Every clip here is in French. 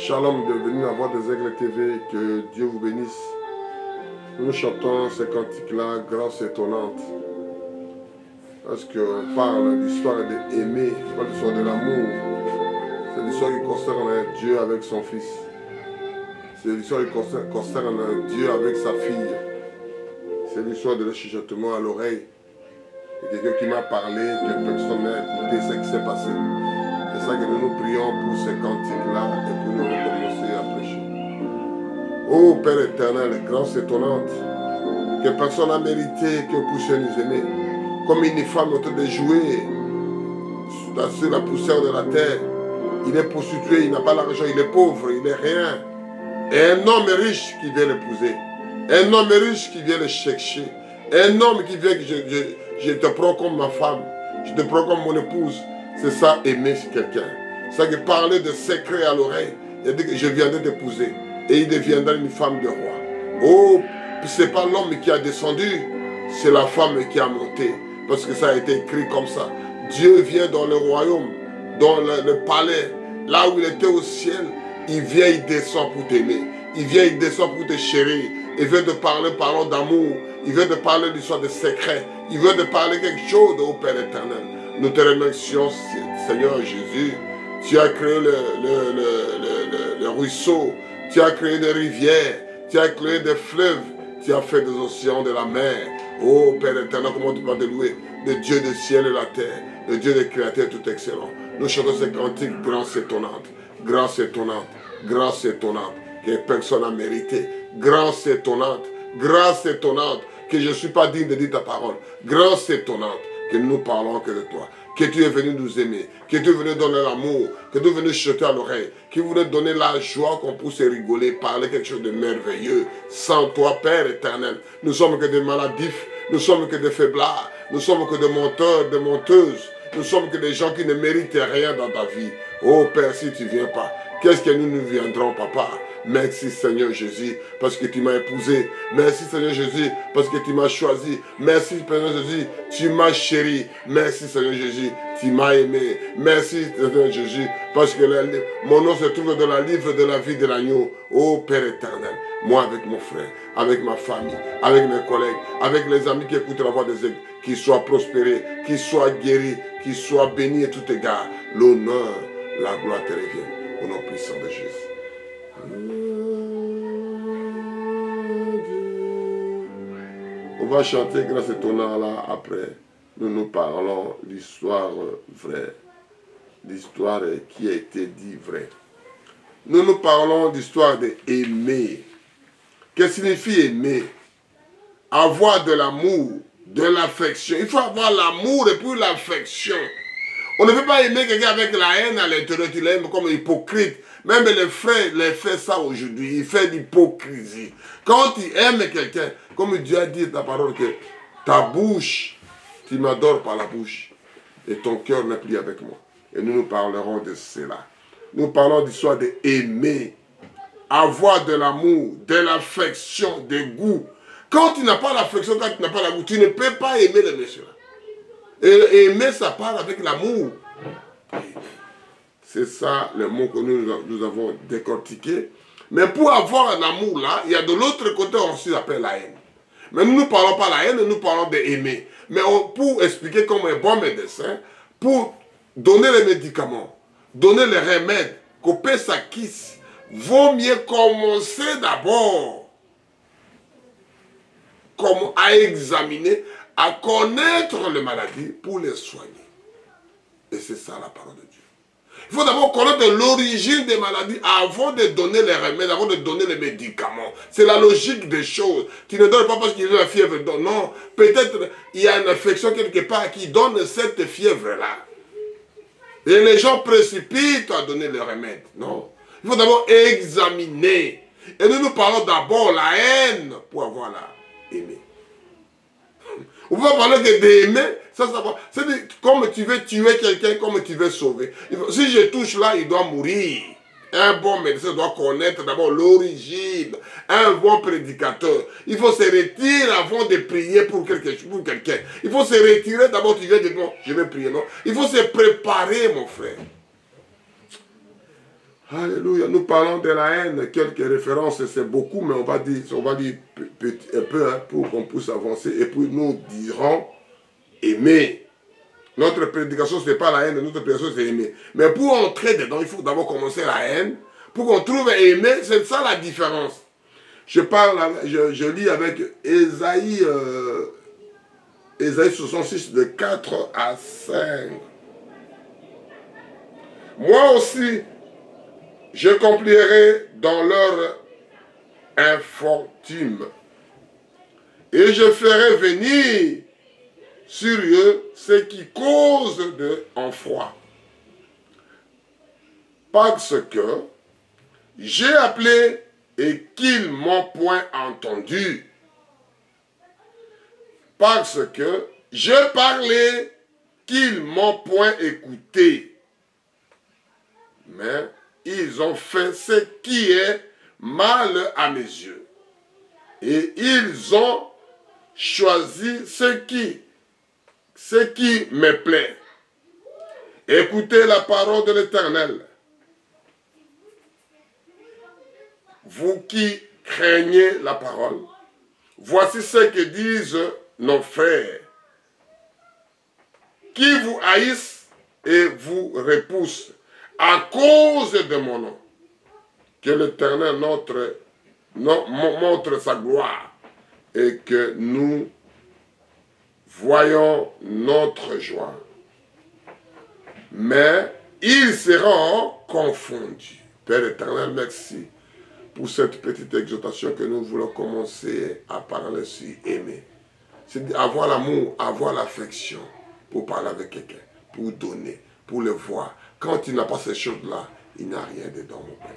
Shalom, bienvenue à Voix des Aigles TV, que Dieu vous bénisse. Nous chantons ce cantique-là, grâce étonnante. Parce qu'on parle de l'histoire d'aimer, pas l'histoire de l'amour. C'est l'histoire qui concerne Dieu avec son fils. C'est l'histoire qui concerne Dieu avec sa fille. C'est l'histoire de le chuchotement à l'oreille. Il y a quelqu'un qui m'a parlé, que personne n'a écouté ce qui s'est passé. C'est ça que nous prions pour ce cantique-là et pour nous recommencer à prêcher. Ô Père éternel, grâce étonnante, que personne n'a mérité que vous puissiez nous aimer. Comme une femme en train de jouer sur la poussière de la terre. Il est prostitué, il n'a pas l'argent, il est pauvre, il n'est rien. Et un homme riche qui vient l'épouser. Un homme riche qui vient le chercher. Un homme qui vient que je te prends comme ma femme. Je te prends comme mon épouse. C'est ça, aimer quelqu'un. C'est ça que parler de secret à l'oreille. Il dit que je viendrai t'épouser. Et il deviendra une femme de roi. Oh, ce n'est pas l'homme qui a descendu. C'est la femme qui a monté. Parce que ça a été écrit comme ça. Dieu vient dans le royaume, dans le palais. Là où il était au ciel. Il vient, il descend pour t'aimer. Il vient, il descend pour te chérir. Il vient de parler parole d'amour. Il vient de parler d'histoire de secret. Il vient de parler quelque chose au Père éternel. Nous te remercions, Seigneur Jésus. Tu as créé le ruisseau. Tu as créé des rivières. Tu as créé des fleuves. Tu as fait des océans, de la mer. Oh Père éternel, comment tu peux te louer? Le Dieu du ciel et la terre. Le Dieu des créateurs tout excellent. Nous chantons ce cantique, grâce étonnante. Grâce étonnante. Grâce étonnante. Que personne n'a mérité. Grâce étonnante. Grâce étonnante. Que je ne suis pas digne de dire ta parole. Grâce étonnante. Que nous ne parlons que de toi. Que tu es venu nous aimer. Que tu es venu donner l'amour. Que tu es venu chuter à l'oreille. Que tu voulais donner la joie qu'on puisse rigoler, parler quelque chose de merveilleux. Sans toi, Père éternel, nous sommes que des maladifs. Nous sommes que des faiblards. Nous sommes que des menteurs, des menteuses. Nous sommes que des gens qui ne méritent rien dans ta vie. Oh Père, si tu ne viens pas, qu'est-ce que nous viendrons, Papa? Merci Seigneur Jésus parce que tu m'as épousé. Merci Seigneur Jésus parce que tu m'as choisi. Merci Seigneur Jésus, tu m'as chéri. Merci Seigneur Jésus, tu m'as aimé. Merci Seigneur Jésus parce que mon nom se trouve dans la livre de la vie de l'agneau. Oh Père éternel, moi avec mon frère, avec ma famille, avec mes collègues, avec les amis qui écoutent la voix des aigles, qu'ils soient prospérés, qu'ils soient guéris, qu'ils soient bénis et tout égard. L'honneur, la gloire te revient au nom puissant de Jésus. On va chanter grâce étonnante là après. Nous parlons l'histoire vraie. L'histoire qui a été dit vraie. Nous parlons d'histoire d'aimer. Qu'est-ce que signifie aimer? Avoir de l'amour, de l'affection. Il faut avoir l'amour et puis l'affection. On ne peut pas aimer quelqu'un avec la haine à l'intérieur. Tu l'aimes comme hypocrite. Même les frères fait ça aujourd'hui. Il fait l'hypocrisie. Quand tu aimes quelqu'un, comme Dieu a dit ta parole, que ta bouche, tu m'adores par la bouche. Et ton cœur n'est plus avec moi. Et nous parlerons de cela. Nous parlons d'histoire d'aimer. Avoir de l'amour, de l'affection, des goûts. Quand tu n'as pas l'affection, quand tu n'as pas l'amour, tu ne peux pas aimer le monsieur. Et aimer, ça part avec l'amour. C'est ça le mot que nous avons décortiqué. Mais pour avoir un amour là, il y a de l'autre côté aussi qu'on appelle la haine. Mais nous ne parlons pas de la haine, nous parlons d'aimer. Mais pour expliquer comme un bon médecin, pour donner les médicaments, donner les remèdes, couper sa kiss, vaut mieux commencer d'abord à examiner, à connaître les maladies pour les soigner. Et c'est ça la parole de Dieu. Il faut d'abord connaître l'origine des maladies avant de donner les remèdes, avant de donner les médicaments. C'est la logique des choses. Tu ne donnes pas parce qu'il y a la fièvre. Non, peut-être il y a une infection quelque part qui donne cette fièvre-là. Et les gens précipitent à donner les remèdes. Non. Il faut d'abord examiner. Et nous parlons d'abord la haine pour avoir la aimée. On va parler que d'aimer, ça va. C'est comme tu veux tuer quelqu'un, comme tu veux sauver. Si je touche là, il doit mourir. Un bon médecin doit connaître d'abord l'origine. Un bon prédicateur. Il faut se retirer avant de prier pour quelqu'un. Il faut se retirer d'abord, tu viens de dire, non, je vais prier, non. Il faut se préparer, mon frère. Alléluia. Nous parlons de la haine. Quelques références, c'est beaucoup, mais on va dire un peu hein, pour qu'on puisse avancer. Et puis nous dirons aimer. Notre prédication, ce n'est pas la haine. Notre prédication, c'est aimer. Mais pour entrer dedans, il faut d'abord commencer la haine. Pour qu'on trouve aimer, c'est ça la différence. Je lis avec Ésaïe 66 de 4 à 5. Moi aussi, j'accomplirai dans leur infortune, et je ferai venir sur eux ce qui cause de froid. Parce que j'ai appelé et qu'ils m'ont point entendu. Parce que j'ai parlé qu'ils m'ont point écouté. Mais ils ont fait ce qui est mal à mes yeux. Et ils ont choisi ce qui me plaît. Écoutez la parole de l'Éternel. Vous qui craignez la parole, voici ce que disent nos frères, qui vous haïssent et vous repoussent à cause de mon nom. Que l'Éternel montre sa gloire et que nous voyons notre joie. Mais ils seront confondus. Père éternel, merci pour cette petite exhortation que nous voulons commencer à parler sur aimer. C'est avoir l'amour, avoir l'affection pour parler avec quelqu'un, pour donner, pour le voir. Quand il n'a pas ces choses-là, il n'a rien dedans, mon Père.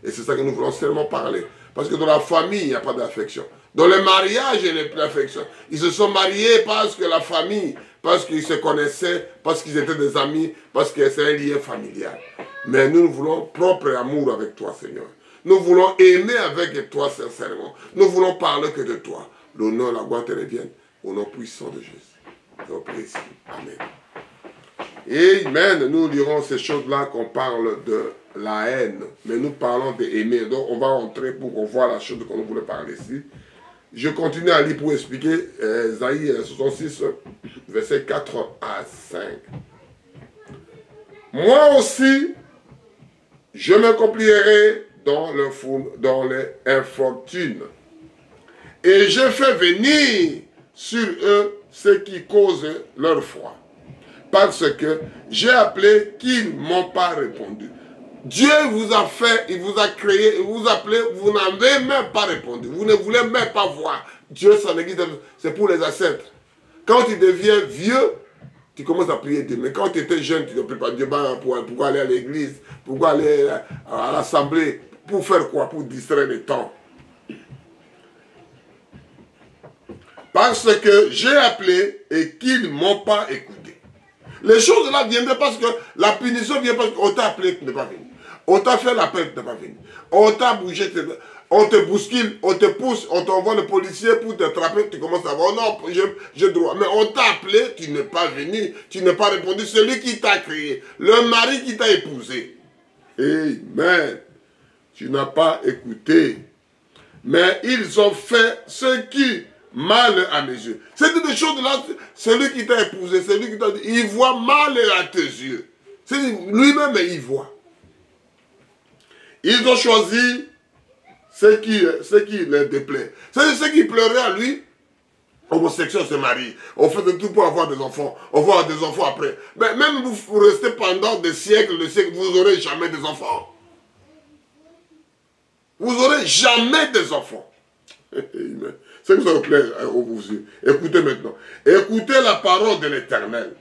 Et c'est ça que nous voulons seulement parler. Parce que dans la famille, il n'y a pas d'affection. Dans le mariage, il n'y a plus d'affection. Ils se sont mariés parce que la famille, parce qu'ils se connaissaient, parce qu'ils étaient des amis, parce que c'est un lien familial. Mais nous voulons propre amour avec toi, Seigneur. Nous voulons aimer avec toi sincèrement. Nous voulons parler que de toi. L'honneur, la gloire te reviennent au nom puissant de Jésus. Nous prions. Amen. Amen. Nous lirons ces choses-là qu'on parle de la haine. Mais nous parlons d'aimer. Donc on va entrer pour qu'on voit la chose qu'on voulait parler ici. Je continue à lire pour expliquer Ésaïe 66, versets 4 à 5. Moi aussi, je m'accomplirai dans les infortunes. Et je fais venir sur eux ce qui cause leur froid. Parce que j'ai appelé qu'ils ne m'ont pas répondu. Dieu vous a fait, il vous a créé, il vous a appelé, vous n'avez même pas répondu. Vous ne voulez même pas voir. Dieu, son église, c'est pour les ancêtres. Quand tu deviens vieux, tu commences à prier Dieu. Mais quand tu étais jeune, tu ne pries pas Dieu pour aller à l'église, pour aller à l'assemblée. Pour faire quoi? Pour distraire le temps. Parce que j'ai appelé et qu'ils ne m'ont pas écouté. Les choses là viennent parce que la punition vient parce qu'on t'a appelé, tu n'es pas venu. On t'a fait l'appel, tu n'es pas venu. On t'a bougé, on te bouscule, on te pousse, on t'envoie le policier pour te attraper, tu commences à voir, non, j'ai droit. Mais on t'a appelé, tu n'es pas venu, tu n'es pas répondu. Celui qui t'a créé, le mari qui t'a épousé. Amen. Tu n'as pas écouté. Mais ils ont fait ce qui mal à mes yeux. C'est des choses là, celui qui t'a épousé, celui qui t'a dit, il voit mal à tes yeux. Lui-même, il voit. Ils ont choisi ce qui les déplaît. C'est ce qui pleurait à lui. Homosexuel se marie. On fait de tout pour avoir des enfants. On va avoir des enfants après. Mais même vous restez pendant des siècles, vous n'aurez jamais des enfants. Vous n'aurez jamais des enfants. C'est que ça vous plaît aux yeux. Écoutez maintenant. Écoutez la parole de l'Éternel.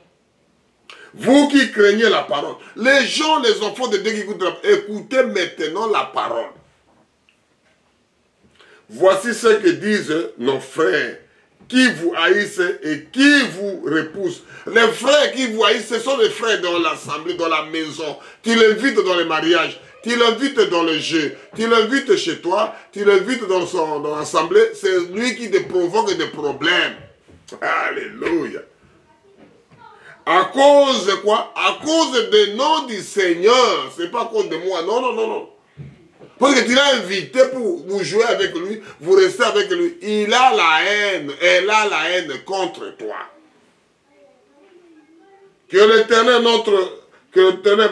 Vous qui craignez la parole. Les gens, les enfants de Dieu qui écoutent la parole. Écoutez maintenant la parole. Voici ce que disent nos frères qui vous haïssent et qui vous repoussent. Les frères qui vous haïssent, ce sont les frères dans l'assemblée, dans la maison. Tu l'invites dans les mariages. Tu l'invites dans le jeu, tu l'invites chez toi, tu l'invites dans l'assemblée, c'est lui qui te provoque des problèmes. Alléluia. À cause de quoi? À cause du nom du Seigneur. Ce n'est pas à cause de moi. Non, non, non, non. Parce que tu l'as invité pour vous jouer avec lui, vous restez avec lui. Il a la haine, elle a la haine contre toi. Que l'Éternel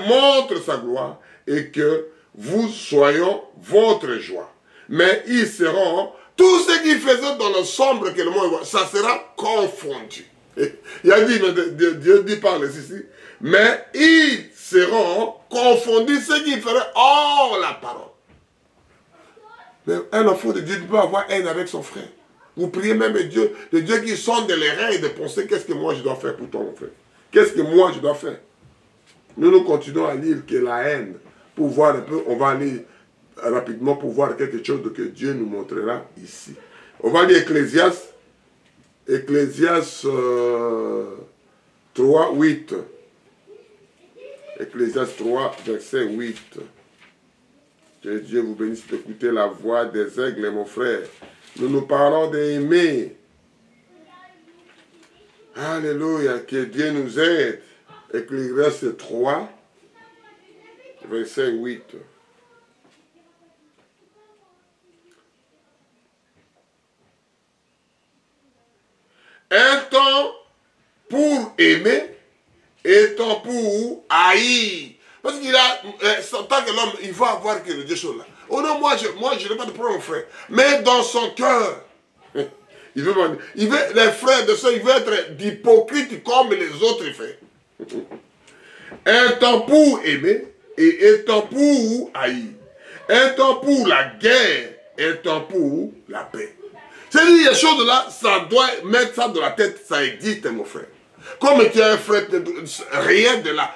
montre sa gloire et que vous soyons votre joie. Mais ils seront, tout ce qu'ils faisaient dans le sombre que le monde voit, ça sera confondu. Il a dit, Dieu dit par ici, mais ils seront confondus, ce qui ferait hors la parole. Mais un enfant de Dieu ne peut avoir haine avec son frère. Vous priez même Dieu, de Dieu qui sonde les reins et de penser qu'est-ce que moi je dois faire pour toi, mon frère. Qu'est-ce que moi je dois faire? Nous continuons à lire que la haine, pour voir un peu, on va aller rapidement pour voir quelque chose que Dieu nous montrera ici. On va lire Ecclésiaste 3, 8. Ecclésiaste 3, verset 8. Que Dieu vous bénisse d'écouter la voix des aigles, mon frère. Nous parlons d'aimer. Alléluia, que Dieu nous aide. Ecclésiaste 3, verset 8. Un temps pour aimer et un temps pour haïr. Parce qu'il a, tant que l'homme, il va avoir que des choses là. Oh non, moi je n'ai pas de problème, frère. Mais dans son cœur, il veut, les frères de ça, il veut être d'hypocrite comme les autres frères. Un temps pour aimer et un temps pour haïr. Un temps pour la guerre et un temps pour la paix. C'est-à-dire, les choses là, ça doit mettre ça dans la tête, ça existe, mon frère. Comme tu es un frère, rien de là,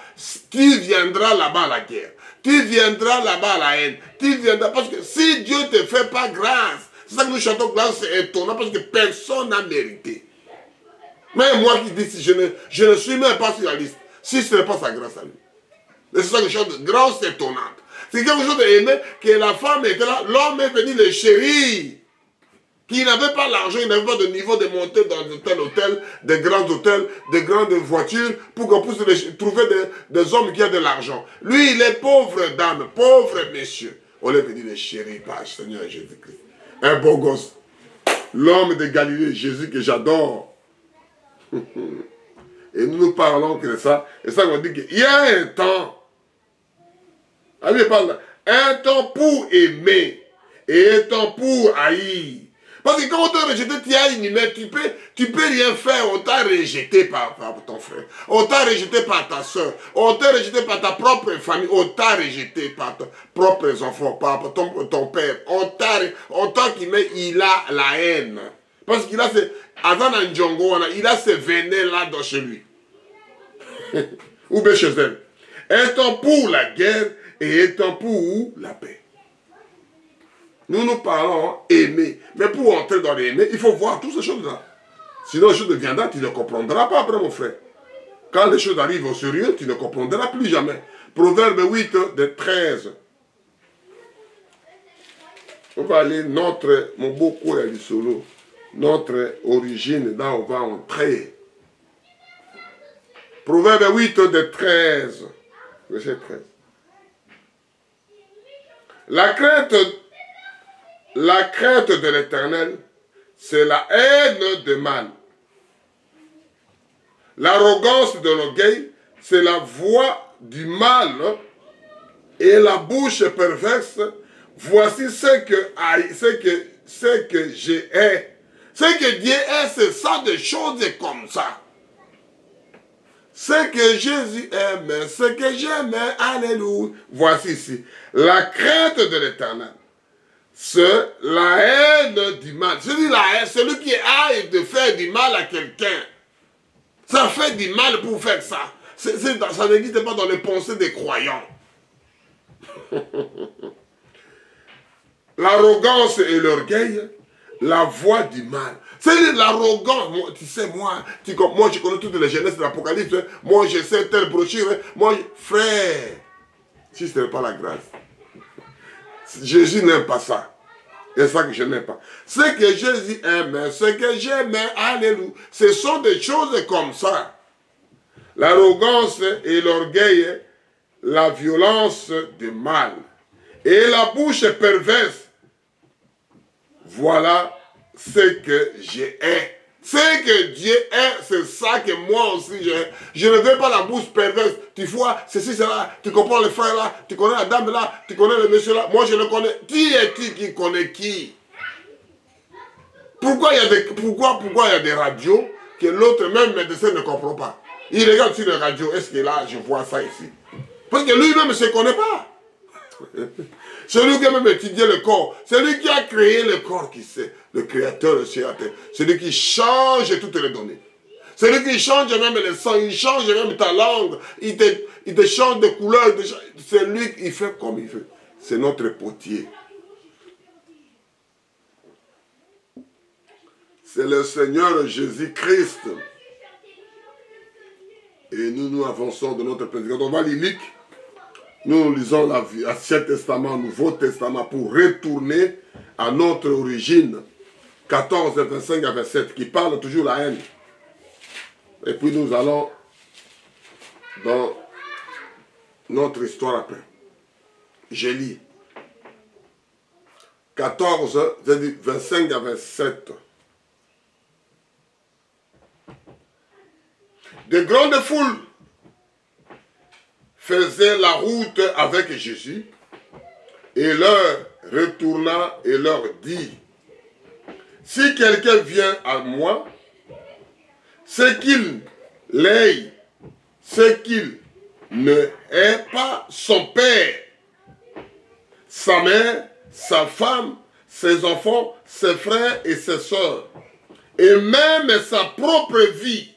tu viendras là-bas à la guerre. Tu viendras là-bas à la haine. Tu viendras, parce que si Dieu ne te fait pas grâce, c'est ça que nous chantons grâce, c'est étonnant, parce que personne n'a mérité. Même moi qui dis, je ne suis même pas sur la liste, si ce n'est pas sa grâce à lui. C'est ça que je chante, grâce étonnante. C'est quelque chose d'aimé, que la femme était là, l'homme est venu le chérir. Qui n'avait pas l'argent, il n'avait pas de niveau de monter dans de tel hôtel, des grands hôtels, des grandes voitures, pour qu'on puisse trouver des hommes qui ont de l'argent. Lui, il est pauvre dame, pauvre monsieur. On l'a venu le chérir par Seigneur Jésus-Christ. Un beau gosse. L'homme de Galilée, Jésus que j'adore. Et nous parlons que de ça. Et ça, on dit qu'il y a un temps. Ah oui, parle. Un temps pour aimer et un temps pour haïr. Parce que quand on t'a rejeté, tu as inhumé, tu peux rien faire. On t'a rejeté par ton frère. On t'a rejeté par ta soeur. On t'a rejeté par ta propre famille. On t'a rejeté par tes propres enfants, par ton père. On t'a inhumé, il a la haine. Parce qu'il a il a ce venin-là dans chez lui. Ou bien chez elle. Un temps pour la guerre et un temps pour la paix. Nous parlons aimer. Mais pour entrer dans l'aimer, il faut voir toutes ces choses-là. Sinon, les choses deviendront, tu ne comprendras pas après, mon frère. Quand les choses arrivent au sérieux, tu ne comprendras plus jamais. Proverbe 8, de 13. On va aller mon beaucoup est du solo, notre origine, là on va entrer. Proverbe 8, de 13. Verset 13. La crainte de l'Éternel, c'est la haine de mal. L'arrogance de l'orgueil, c'est la voix du mal. Et la bouche perverse, voici ce que j'ai hais. Ce que Dieu est, c'est ça, des choses comme ça. Ce que Jésus aime, ce que j'aime, alléluia. Voici ici, la crainte de l'Éternel. C'est la haine du mal. C'est-à-dire la haine, celui qui aille de faire du mal à quelqu'un. Ça fait du mal pour faire ça. Ça n'existe pas dans les pensées des croyants. L'arrogance et l'orgueil, la voix du mal. C'est l'arrogance. Tu sais, moi, je connais toutes les jeunesses de l'Apocalypse. Moi, je sais telle brochure. Frère, si ce n'est pas la grâce. Jésus n'aime pas ça. C'est ça que je n'aime pas. Ce que Jésus aime, ce que j'aime, alléluia, ce sont des choses comme ça. l'arrogance et l'orgueil, la violence du mal, et la bouche perverse. Voilà ce que j'ai. Ce que Dieu est, c'est ça que moi aussi j'ai. Je ne veux pas la bouche perverse. Tu vois, ceci, cela, tu comprends le frère là, tu connais la dame là, tu connais le monsieur là. Moi je le connais. Qui est-il qui connaît qui? Pourquoi il y a des radios que l'autre même médecin ne comprend pas? Il regarde sur les radios, est-ce que là je vois ça ici? Parce que lui-même ne se connaît pas. C'est lui qui a même étudié le corps. C'est lui qui a créé le corps qui sait. Le créateur, le créateur. C'est lui qui change toutes les données. C'est lui qui change même le sang. Il change même ta langue. Il te change de couleur. C'est lui qui fait comme il veut. C'est notre potier. C'est le Seigneur Jésus-Christ. Et nous avançons de notre prédication. On va lire Luc. Nous lisons l'Ancien Testament, Nouveau Testament pour retourner à notre origine. 14, 25 à 27, qui parle toujours de la haine. Et puis nous allons dans notre histoire après. Je lis. 14, 25 à 27. De grandes foules faisaient la route avec Jésus et leur retourna et leur dit: si quelqu'un vient à moi, c'est qu'il l'ait, c'est qu'il ne hait pas son père, sa mère, sa femme, ses enfants, ses frères et ses sœurs, et même sa propre vie,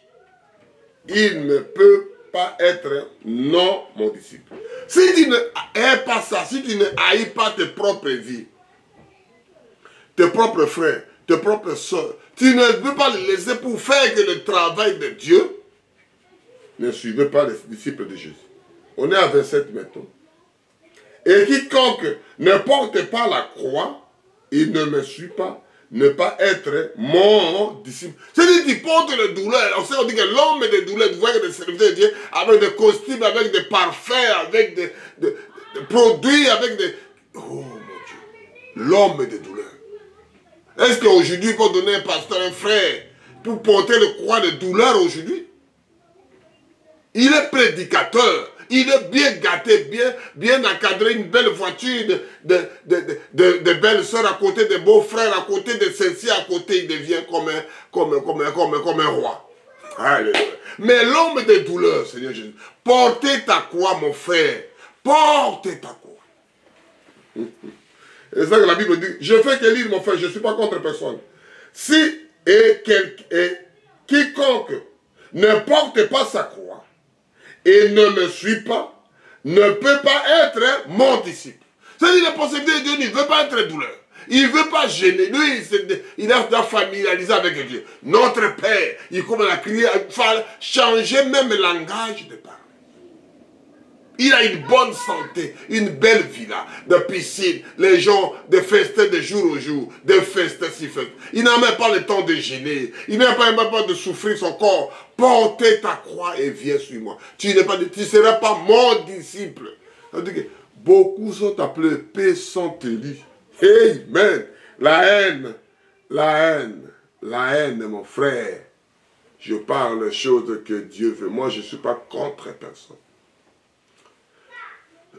il ne peut pas être non mon disciple. Si tu ne hais pas ça, si tu ne haïs pas tes propres vies, tes propres frères, tes propres soeurs, tu ne veux pas les laisser pour faire que le travail de Dieu, ne suivez pas les disciples de Jésus. On est à 27 maintenant. Et quiconque ne porte pas la croix, il ne me suit pas, ne pas être mon disciple. C'est-à-dire qu'il porte les douleurs. On dit que l'homme des douleurs, vous voyez des serviteurs de Dieu, avec des costumes, avec des parfums, avec des produits, avec des... Oh mon Dieu, l'homme des douleurs. Est-ce qu'aujourd'hui, il faut donner un pasteur, un frère, pour porter le croix de douleur aujourd'hui? Il est prédicateur. Il est bien gâté, bien encadré, une belle voiture, de belles soeurs à côté, de beaux frères à côté, de celle-ci à côté, il devient comme un roi. Alléluia. Mais l'homme des douleurs, Seigneur Jésus, portez ta croix, mon frère, portez ta croix. C'est ça que la Bible dit. Je fais que lire, mon frère, je ne suis pas contre personne. Si quiconque ne porte pas sa croix, et ne me suit pas, ne peut pas être mon disciple. C'est-à-dire la possibilité de Dieu, il ne veut pas être douleur. Il ne veut pas gêner. Lui, il a familiarisé avec Dieu. Notre Père, il commence à crier, à changer même le langage de parler. Il a une bonne santé, une belle villa, de piscine, les gens, des festins de jour au jour, des festins si faits. Il n'a même pas le temps de gêner, il n'a même pas de souffrir son corps. Portez ta croix et viens sur moi. Tu ne seras pas mon disciple. Beaucoup sont appelés, paix sont élus. Amen. La haine, mon frère. Je parle des choses que Dieu veut. Moi, je ne suis pas contre personne.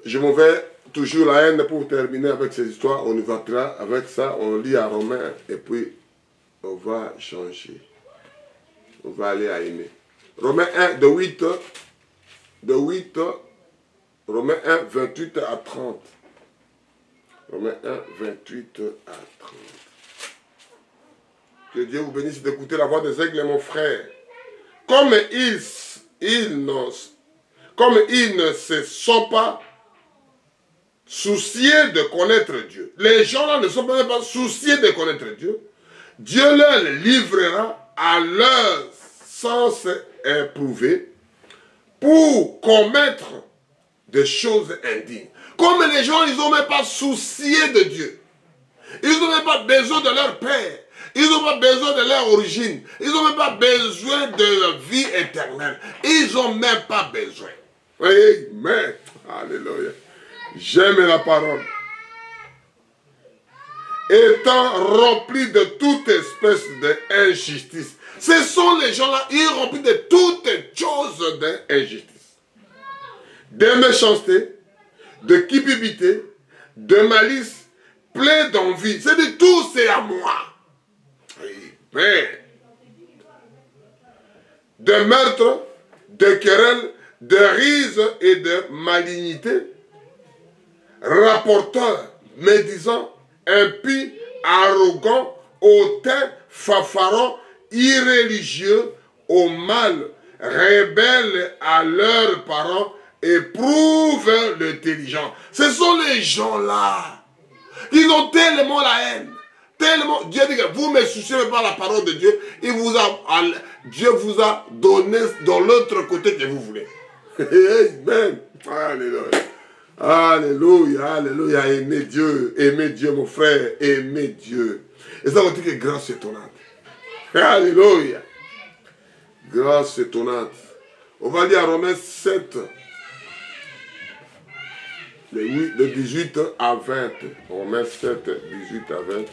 Je m'en vais toujours la haine pour terminer avec ces histoires. On y va avec ça. On lit à Romains et puis on va changer. On va aller à aimer. Romains 1, de 8, Romains 1, 28 à 30. Romains 1, 28 à 30. Que Dieu vous bénisse d'écouter la voix des aigles, mon frère. Comme ils ne se sont pas souciés de connaître Dieu. Les gens là ne sont même pas souciés de connaître Dieu. Dieu leur livrera à leur sens éprouvé pour commettre des choses indignes. Comme les gens, ils n'ont même pas soucié de Dieu. Ils n'ont même pas besoin de leur Père. Ils n'ont pas besoin de leur origine. Ils n'ont même pas besoin de vie éternelle. Ils n'ont même pas besoin. Amen. Alléluia. J'aime la parole. Étant remplis de toute espèce d'injustice. Ce sont les gens-là, ils sont remplis de toutes choses d'injustice. De méchanceté, de cupidité, de malice, plein d'envie. C'est de tout, c'est à moi. Amen. De meurtre, de querelle, de rise et de malignité, rapporteurs, médisants, impies, arrogants, hautains, fanfarons, irréligieux, au mal, rebelles à leurs parents, éprouvent l'intelligence. Ce sont les gens-là. Ils ont tellement la haine. Tellement. Dieu dit que vous ne me souciez pas la parole de Dieu. Dieu vous a donné dans l'autre côté que vous voulez. Amen. Alléluia. Alléluia, alléluia. Aimez Dieu, mon frère. Aimez Dieu. Et ça veut dire que grâce étonnante. Alléluia. Grâce étonnante. On va lire à Romains 7. De 18 à 20. Romains 7, 18 à 20.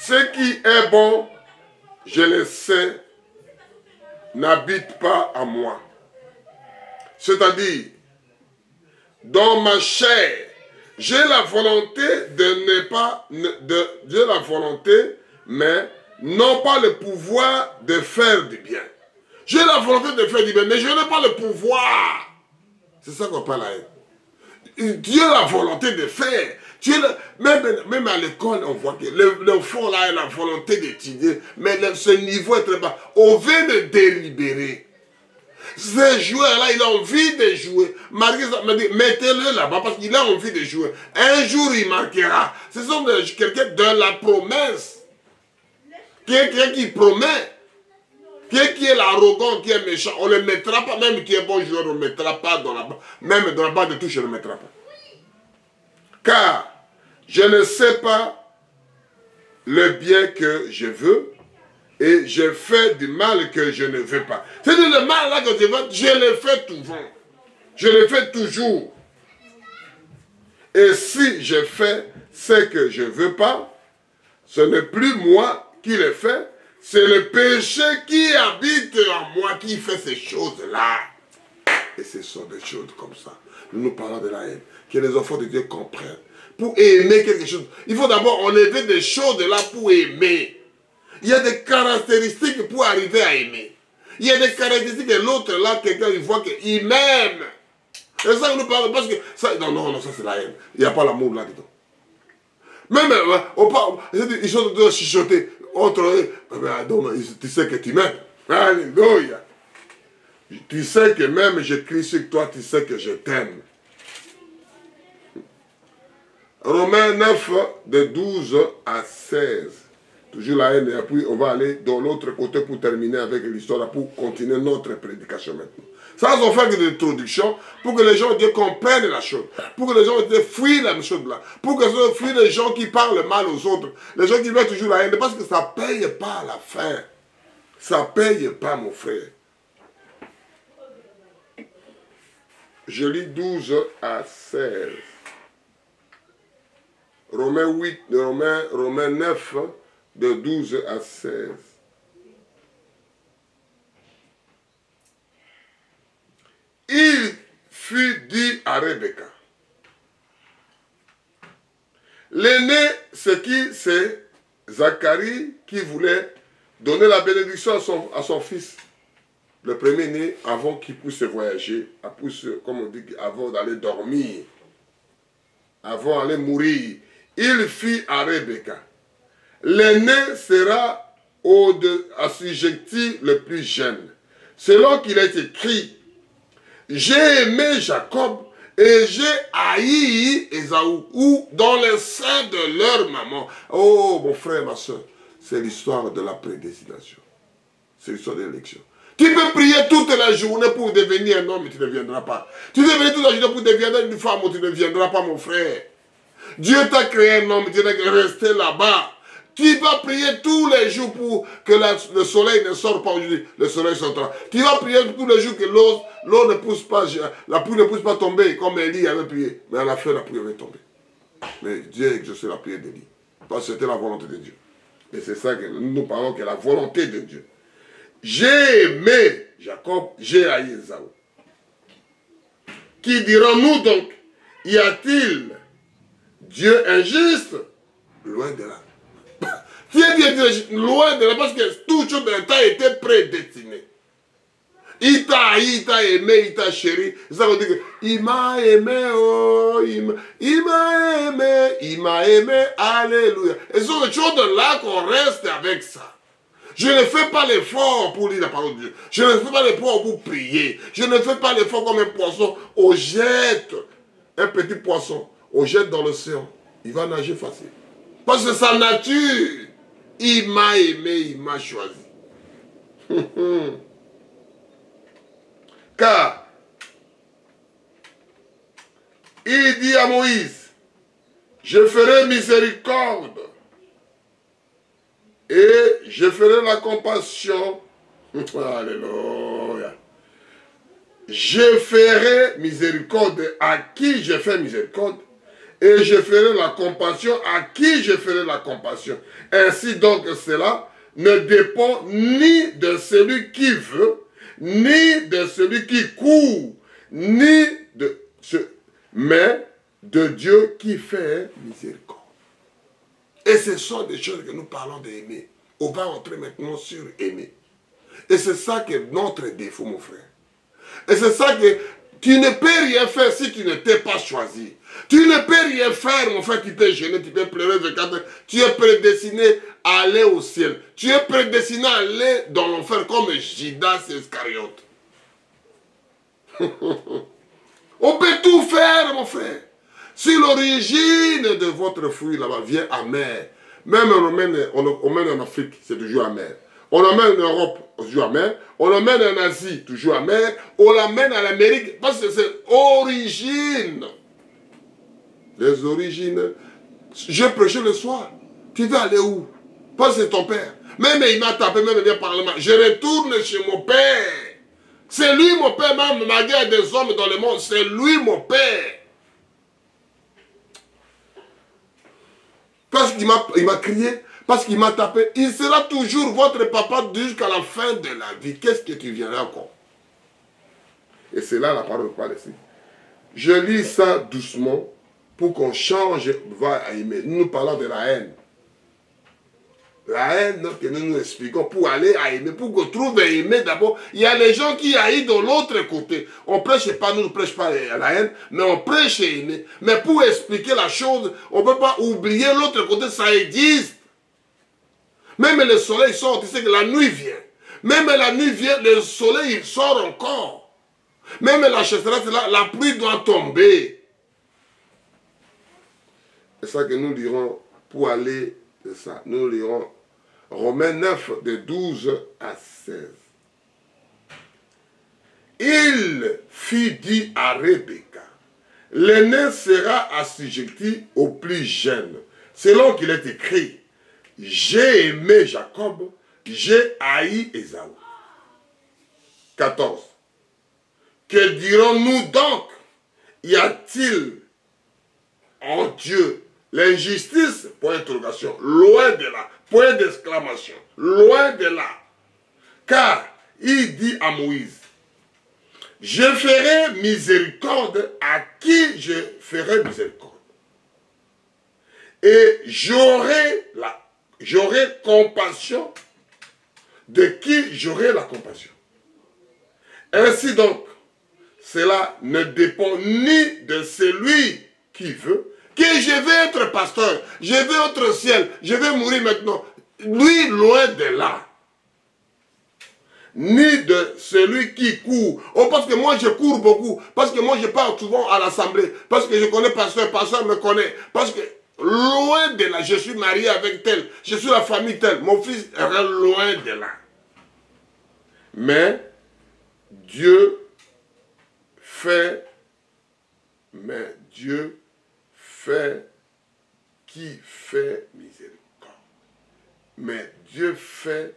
Ce qui est bon, je le sais, n'habite pas à moi. C'est-à-dire, dans ma chair, j'ai la volonté de ne pas, j'ai la volonté, mais non pas le pouvoir de faire du bien. J'ai la volonté de faire du bien, mais je n'ai pas le pouvoir. C'est ça qu'on parle là. Dieu a la volonté de faire. Même à l'école, on voit que l'enfant là a la volonté d'étudier, mais ce niveau est très bas. On vient de délibérer. Ce joueur-là, il a envie de jouer. Marie m'a dit, mettez-le là-bas parce qu'il a envie de jouer. Un jour, il marquera. Ce sont quelqu'un de la promesse. Quelqu'un qui promet. Quelqu'un qui est l'arrogant, qui est méchant, on ne le mettra pas. Même qui est bon joueur, on ne le mettra pas dans la barre. Même dans la barre de touche, on ne le mettra pas. Car je ne sais pas le bien que je veux et je fais du mal que je ne veux pas. C'est-à-dire le mal là que je veux, je le fais souvent. Je le fais toujours. Et si je fais ce que je ne veux pas, ce n'est plus moi qui le fais, c'est le péché qui habite en moi qui fait ces choses-là. Et ce sont des choses comme ça. Nous parlons de la haine. Que les enfants de Dieu comprennent. Pour aimer quelque chose, il faut d'abord enlever des choses de là pour aimer. Il y a des caractéristiques pour arriver à aimer. Il y a des caractéristiques de l'autre là, quelqu'un il voit qu'il m'aime. C'est ça que nous parlons. Parce que ça, non, ça c'est la haine. Il n'y a pas l'amour là-dedans. Même, on parle, ils sont de chuchoter entre eux. Tu sais que tu m'aimes. Alléluia. Tu sais que même je crie sur toi, tu sais que je t'aime. Romains 9, de 12 à 16. Toujours la haine. Et puis on va aller de l'autre côté pour terminer avec l'histoire, pour continuer notre prédication maintenant. Ça, on fait une introduction pour que les gens de Dieu comprennent la chose. Pour que les gens de Dieu fuient la chose là. Pour que les gens fuient les gens qui parlent mal aux autres. Les gens qui veulent toujours la haine. Parce que ça ne paye pas à la fin. Ça ne paye pas, mon frère. Je lis 12 à 16. Romains 9, de 12 à 16. Il fut dit à Rebecca, l'aîné, c'est Zacharie qui voulait donner la bénédiction à son fils. Le premier-né, avant qu'il puisse voyager, comme on dit, avant d'aller dormir, avant d'aller mourir, il fit à Rebecca. L'aîné sera assujetti le plus jeune. Selon qu'il est écrit, j'ai aimé Jacob et j'ai haï Ésaü, ou dans les seins de leur maman. Oh, mon frère, ma soeur, c'est l'histoire de la prédestination. C'est l'histoire de l'élection. Tu peux prier toute la journée pour devenir un homme, mais tu ne deviendras pas. Tu peux prier toute la journée pour devenir une femme, mais tu ne deviendras pas, mon frère. Dieu t'a créé un homme, Dieu t'a resté là-bas. Tu vas prier tous les jours pour que le soleil ne sorte pas aujourd'hui. Le soleil sortira. Tu vas prier tous les jours que l'eau ne pousse pas, la pluie ne pousse pas tomber, comme Élie avait prié. Mais à la fin, la pluie avait tombé. Mais Dieu a exaucé la prière d'Élie. Parce que c'était la volonté de Dieu. Et c'est ça que nous parlons, que la volonté de Dieu. J'ai aimé Jacob, j'ai haï Ésaü. Qui dirons-nous donc? Y a-t-il Dieu injuste? Loin de là. Dieu est loin de là, parce que toute chose de l'État a été prédestiné. Il t'a haï, il t'a aimé, il t'a chéri. Ça veut dire qu'il m'a aimé, oh, il m'a aimé, alléluia. Et ce sont des choses de là qu'on reste avec ça. Je ne fais pas l'effort pour lire la parole de Dieu. Je ne fais pas l'effort pour prier. Je ne fais pas l'effort comme un poisson. On jette un petit poisson. On jette dans l'océan. Il va nager facile. Parce que sa nature, il m'a aimé, il m'a choisi. Car il dit à Moïse, je ferai miséricorde et je ferai la compassion. Alléluia. Je ferai miséricorde à qui je fais miséricorde et je ferai la compassion à qui je ferai la compassion. Ainsi donc cela ne dépend ni de celui qui veut, ni de celui qui court, ni de ce, mais de Dieu qui fait miséricorde. Et ce sont des choses que nous parlons d'aimer. On va entrer maintenant sur aimer. Et c'est ça qui est notre défaut, mon frère. Et c'est ça que tu ne peux rien faire si tu ne t'es pas choisi. Tu ne peux rien faire, mon frère, tu peux gêner, tu peux pleurer, tu es prédestiné à aller au ciel. Tu es prédestiné à aller dans l'enfer comme Judas Iscariote. On peut tout faire, mon frère. Si l'origine de votre fruit là-bas vient amer, même on emmène en Afrique, c'est toujours amer. On l'emmène en Europe, toujours amer. On l'emmène en Asie, toujours amer. On l'emmène en Amérique, parce que c'est origine. Les origines. Je prêchais le soir. Tu veux aller où? Parce que c'est ton père. Même il m'a tapé, même bien parlement. Je retourne chez mon père. C'est lui mon père, même malgré des hommes dans le monde. C'est lui mon père. Parce qu'il m'a crié, parce qu'il m'a tapé. Il sera toujours votre papa jusqu'à la fin de la vie. Qu'est-ce que tu viendras encore? Et c'est là la parole de ici. Je lis ça doucement pour qu'on change, va à aimer. Nous parlons de la haine. La haine que nous nous expliquons pour aller à aimer, pour qu'on trouve à aimer d'abord. Il y a les gens qui haïssent de l'autre côté. On ne prêche pas, nous ne prêchons pas la haine, mais on prêche à aimer. Mais pour expliquer la chose, on ne peut pas oublier l'autre côté, ça existe. Même le soleil sort, tu sais que la nuit vient. Même la nuit vient, le soleil il sort encore. Même la sécheresse là, la pluie doit tomber. C'est ça que nous lirons pour aller de ça. Nous lirons Romains 9, de 12 à 16. Il fit dit à Rebecca, l'aîné sera assujetti au plus jeune, selon qu'il est écrit, j'ai aimé Jacob, j'ai haï Ésaü. 14. Que dirons-nous donc? Y a-t-il en Dieu l'injustice? Point d'interrogation. Loin de là. Point d'exclamation. Loin de là. Car il dit à Moïse, je ferai miséricorde à qui je ferai miséricorde. Et j'aurai compassion de qui j'aurai la compassion. Ainsi donc, cela ne dépend ni de celui qui veut, que je vais être pasteur, je vais être au ciel, je vais mourir maintenant. Lui, loin de là. Ni de celui qui court. Oh, parce que moi, je cours beaucoup. Parce que moi, je pars souvent à l'assemblée. Parce que je connais pasteur me connaît. Parce que loin de là, je suis marié avec tel. Je suis la famille telle. Mon fils est loin de là. Mais Dieu fait qui fait miséricorde. Mais Dieu fait,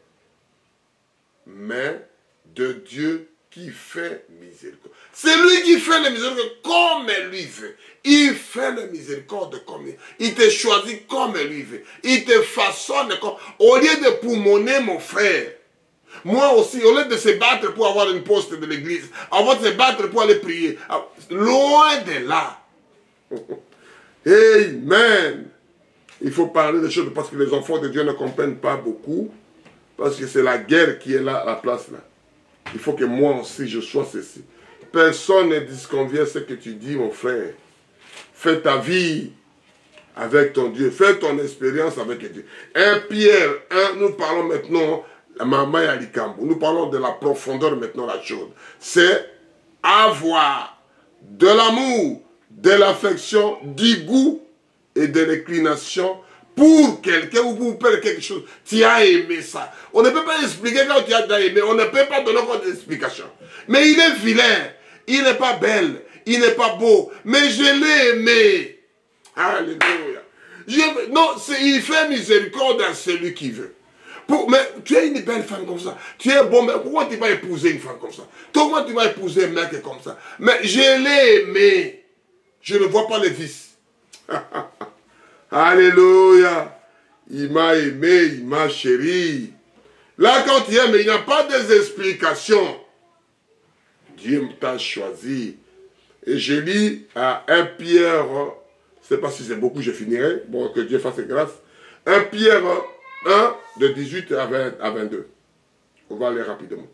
mais de Dieu qui fait miséricorde. C'est lui qui fait la miséricorde comme lui veut. Il fait la miséricorde comme lui. Il te choisit comme lui veut. Il te façonne comme... Au lieu de poumonner, mon frère, moi aussi, au lieu de se battre pour avoir une poste de l'église, avant de se battre pour aller prier, loin de là. Amen. Il faut parler des choses parce que les enfants de Dieu ne comprennent pas beaucoup. Parce que c'est la guerre qui est là, à la place là. Il faut que moi aussi, je sois ceci. Personne ne disconvient ce que tu dis, mon frère. Fais ta vie avec ton Dieu. Fais ton expérience avec Dieu. 1 Pierre 1, nous parlons maintenant, Mama Yalikambo, nous parlons de la profondeur maintenant de la chose. C'est avoir de l'amour, de l'affection, du goût et de l'inclination pour quelqu'un ou pour faire quelque chose. Tu as aimé ça. On ne peut pas expliquer quand tu as aimé. On ne peut pas donner encore d'explication. Mais il est vilain. Il n'est pas belle. Il n'est pas beau. Mais je l'ai aimé. Alléluia. Non, il fait miséricorde à celui qui veut. Mais tu es une belle femme comme ça. Tu es bon, mais pourquoi tu vas épouser une femme comme ça? Comment tu vas épouser un mec comme ça? Mais je l'ai aimé. Je ne vois pas les vices. Alléluia. Il m'a aimé, il m'a chéri. Là, quand il aime, il n'y a pas d'explication. Dieu t'a choisi. Et je lis à 1 Pierre, je ne sais pas si c'est beaucoup, je finirai. Bon, que Dieu fasse grâce. 1 Pierre 1, de 18 à 22. On va aller rapidement.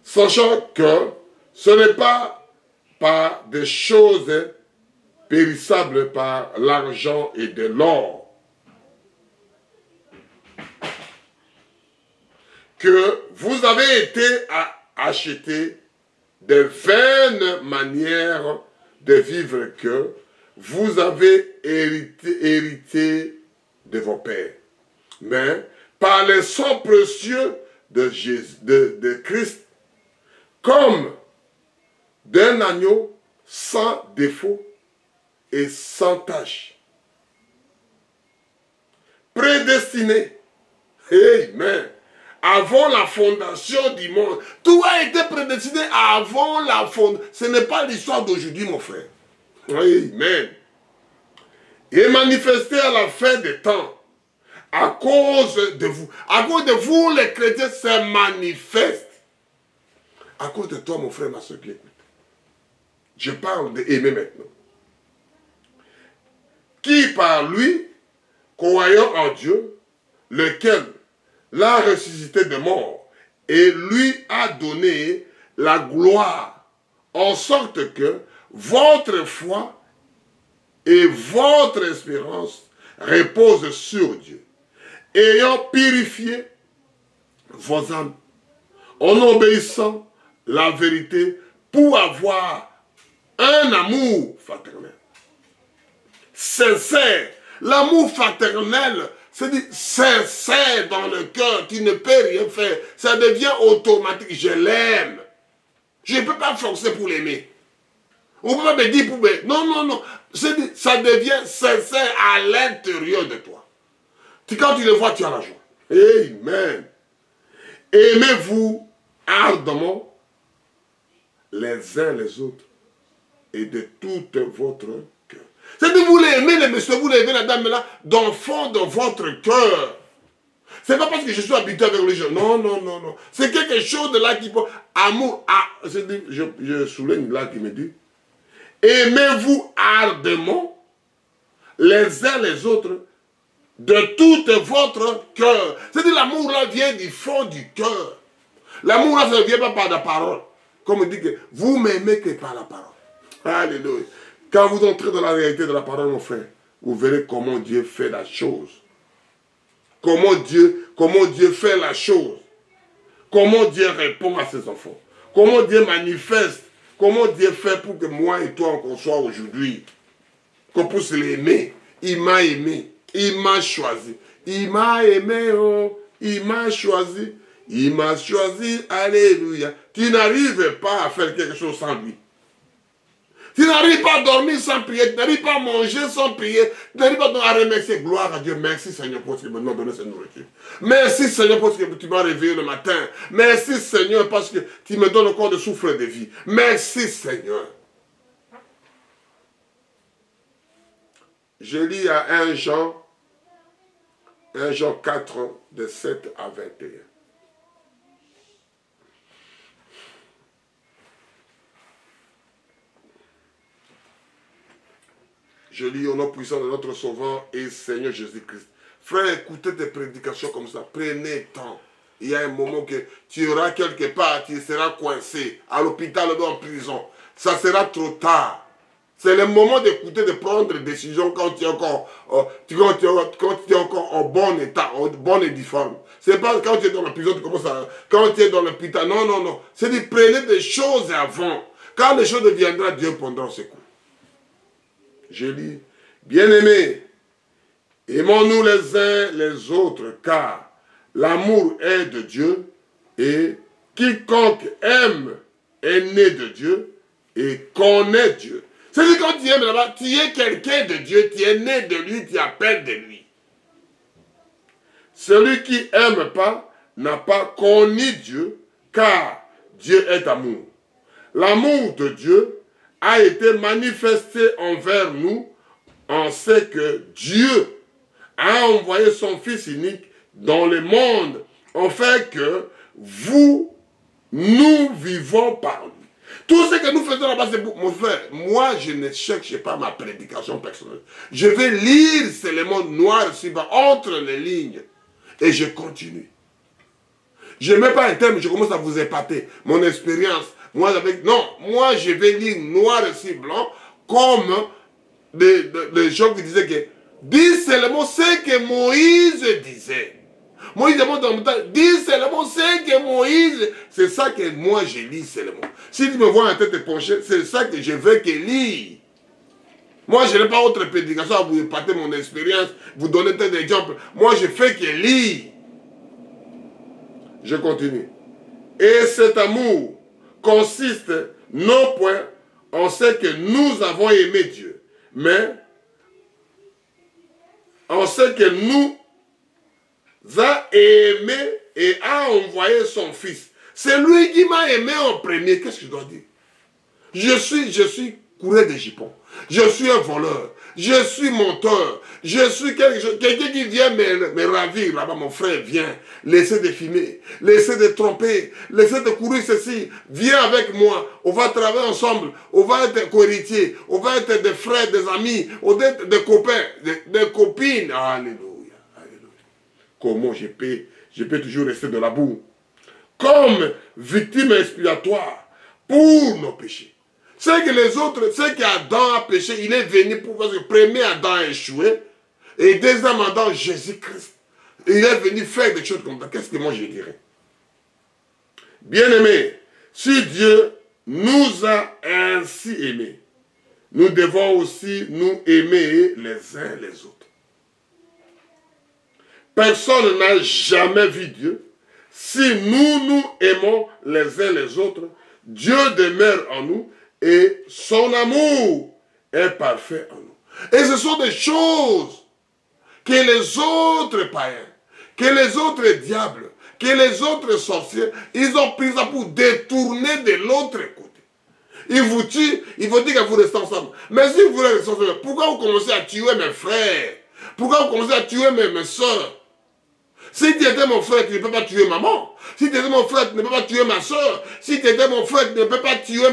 Sachant que ce n'est pas par des choses périssables, par l'argent et de l'or, que vous avez été achetés de vaines manières de vivre que vous avez hérité de vos pères. Mais par le sang précieux de Christ, comme d'un agneau sans défaut et sans tache, prédestiné, amen, avant la fondation du monde. Tout a été prédestiné avant la fondation. Ce n'est pas l'histoire d'aujourd'hui, mon frère. Amen. Et manifesté à la fin des temps, à cause de vous. À cause de vous, les chrétiens, se manifestent. À cause de toi, mon frère, ma soeur qui écoute. Je parle d'aimer maintenant. Qui par lui, croyant en Dieu, lequel l'a ressuscité de mort et lui a donné la gloire, en sorte que votre foi et votre espérance reposent sur Dieu, ayant purifié vos âmes en obéissant la vérité pour avoir un amour fraternel. Sincère. L'amour fraternel, c'est dit sincère dans le cœur, tu ne peux rien faire. Ça devient automatique. Je l'aime. Je ne peux pas forcer pour l'aimer. On ne peut pas me dire pour me... Non, non, non. Ça devient sincère à l'intérieur de toi. Quand tu le vois, tu as la joie. Amen. Aimez-vous ardemment les uns les autres et de tout votre cœur. C'est-à-dire vous l'aimez, le monsieur, vous l'aimez la dame là, dans le fond de votre cœur. C'est pas parce que je suis habitué avec les gens. Non, non, non, non. C'est quelque chose de là qui peut... Amour, je souligne là qui me dit, aimez-vous ardemment les uns les autres de tout votre cœur. C'est-à-dire l'amour là vient du fond du cœur. L'amour là, ça ne vient pas par la parole. Comme on dit que vous m'aimez que par la parole. Alléluia. Quand vous entrez dans la réalité de la parole, mon frère, vous verrez comment Dieu fait la chose. Comment Dieu fait la chose. Comment Dieu répond à ses enfants. Comment Dieu manifeste. Comment Dieu fait pour que moi et toi, on soit aujourd'hui. Qu'on puisse l'aimer. Il m'a aimé. Il m'a choisi. Il m'a aimé. Oh. Il m'a choisi. Il m'a choisi. Alléluia. Tu n'arrives pas à faire quelque chose sans lui. Tu n'arrives pas à dormir sans prier, tu n'arrives pas à manger sans prier, tu n'arrives pas à remercier. Gloire à Dieu, merci Seigneur pour ce que tu m'as donné cette nourriture. Merci Seigneur pour ce que tu m'as réveillé le matin. Merci Seigneur parce que tu me donnes encore de souffle de vie. Merci Seigneur. Je lis à 1 Jean 4, de 7 à 21. Je lis au nom puissant de notre Sauveur et Seigneur Jésus-Christ. Frère, écoutez des prédications comme ça. Prenez temps. Il y a un moment que tu iras quelque part, tu seras coincé, à l'hôpital ou en prison. Ça sera trop tard. C'est le moment d'écouter, de prendre des décisions quand tu es encore, en bon état, en bonne et difforme. C'est pas quand tu es dans la prison, tu commences à... Quand tu es dans l'hôpital, non, non, non. C'est de prenez des choses avant. Quand les choses deviendront, Dieu prendra ses coups. Je lis, bien-aimés, aimons-nous les uns les autres, car l'amour est de Dieu, et quiconque aime est né de Dieu et connaît Dieu. C'est-à-dire quand tu aimes là-bas, tu es quelqu'un de Dieu, tu es né de lui, tu appelles de lui. Celui qui n'aime pas n'a pas connu Dieu, car Dieu est amour. L'amour de Dieu a été manifesté envers nous, en ce que Dieu a envoyé son Fils unique dans le monde, en fait que nous vivons par lui. Tout ce que nous faisons là-bas, c'est pour mon frère. Moi, je ne cherche pas ma prédication personnelle. Je vais lire seulement noir sur bas, entre les lignes, et je continue. Je ne mets pas un thème, je commence à vous épater. Mon expérience, moi, je vais lire noir sur blanc, comme des gens qui disaient que, dis seulement ce que Moïse disait. Moïse demande dans mon temps, dis seulement ce que Moïse, c'est ça que moi je lis seulement. Si tu me vois en tête penchée, c'est ça que je veux que lire. Moi, je n'ai pas autre prédication à vous épater mon expérience, vous donner des exemples. Moi, je fais que lire. Je continue. Et cet amour consiste non point en ce que nous avons aimé Dieu, mais en ce que nous a aimé et a envoyé son Fils. C'est lui qui m'a aimé en premier. Qu'est-ce que je dois dire? Je suis coureur de jupons. Je suis un voleur. Je suis menteur. Je suis quelqu'un qui vient me ravir. Là-bas, mon frère, viens. Laissez de fumer. Laissez de tromper. Laissez de courir ceci. Viens avec moi. On va travailler ensemble. On va être co-héritiers. On va être des frères, des amis. On va être des copains, des copines. Alléluia. Alléluia. Comment je peux toujours rester de la boue? Comme victime expiatoire pour nos péchés. C'est que les autres, c'est qu'Adam a péché, il est venu pour parce que le premier Adam a échoué, et deuxième Adam, Jésus-Christ, il est venu faire des choses comme ça. Qu'est-ce que moi je dirais? Bien-aimés, si Dieu nous a ainsi aimés, nous devons aussi nous aimer les uns les autres. Personne n'a jamais vu Dieu. Si nous aimons les uns les autres, Dieu demeure en nous et son amour est parfait en nous. Et ce sont des choses que les autres païens, que les autres diables, que les autres sorciers, ils ont pris ça pour détourner de l'autre côté. Ils vous tuent, ils vous disent que vous restez ensemble. Mais si vous voulez rester ensemble, pourquoi vous commencez à tuer mes frères? Pourquoi vous commencez à tuer mes soeurs? Si tu étais mon frère, tu ne peux pas tuer maman. Si tu étais mon frère, tu ne peux pas tuer ma soeur. Si tu étais mon frère, tu ne peux pas tuer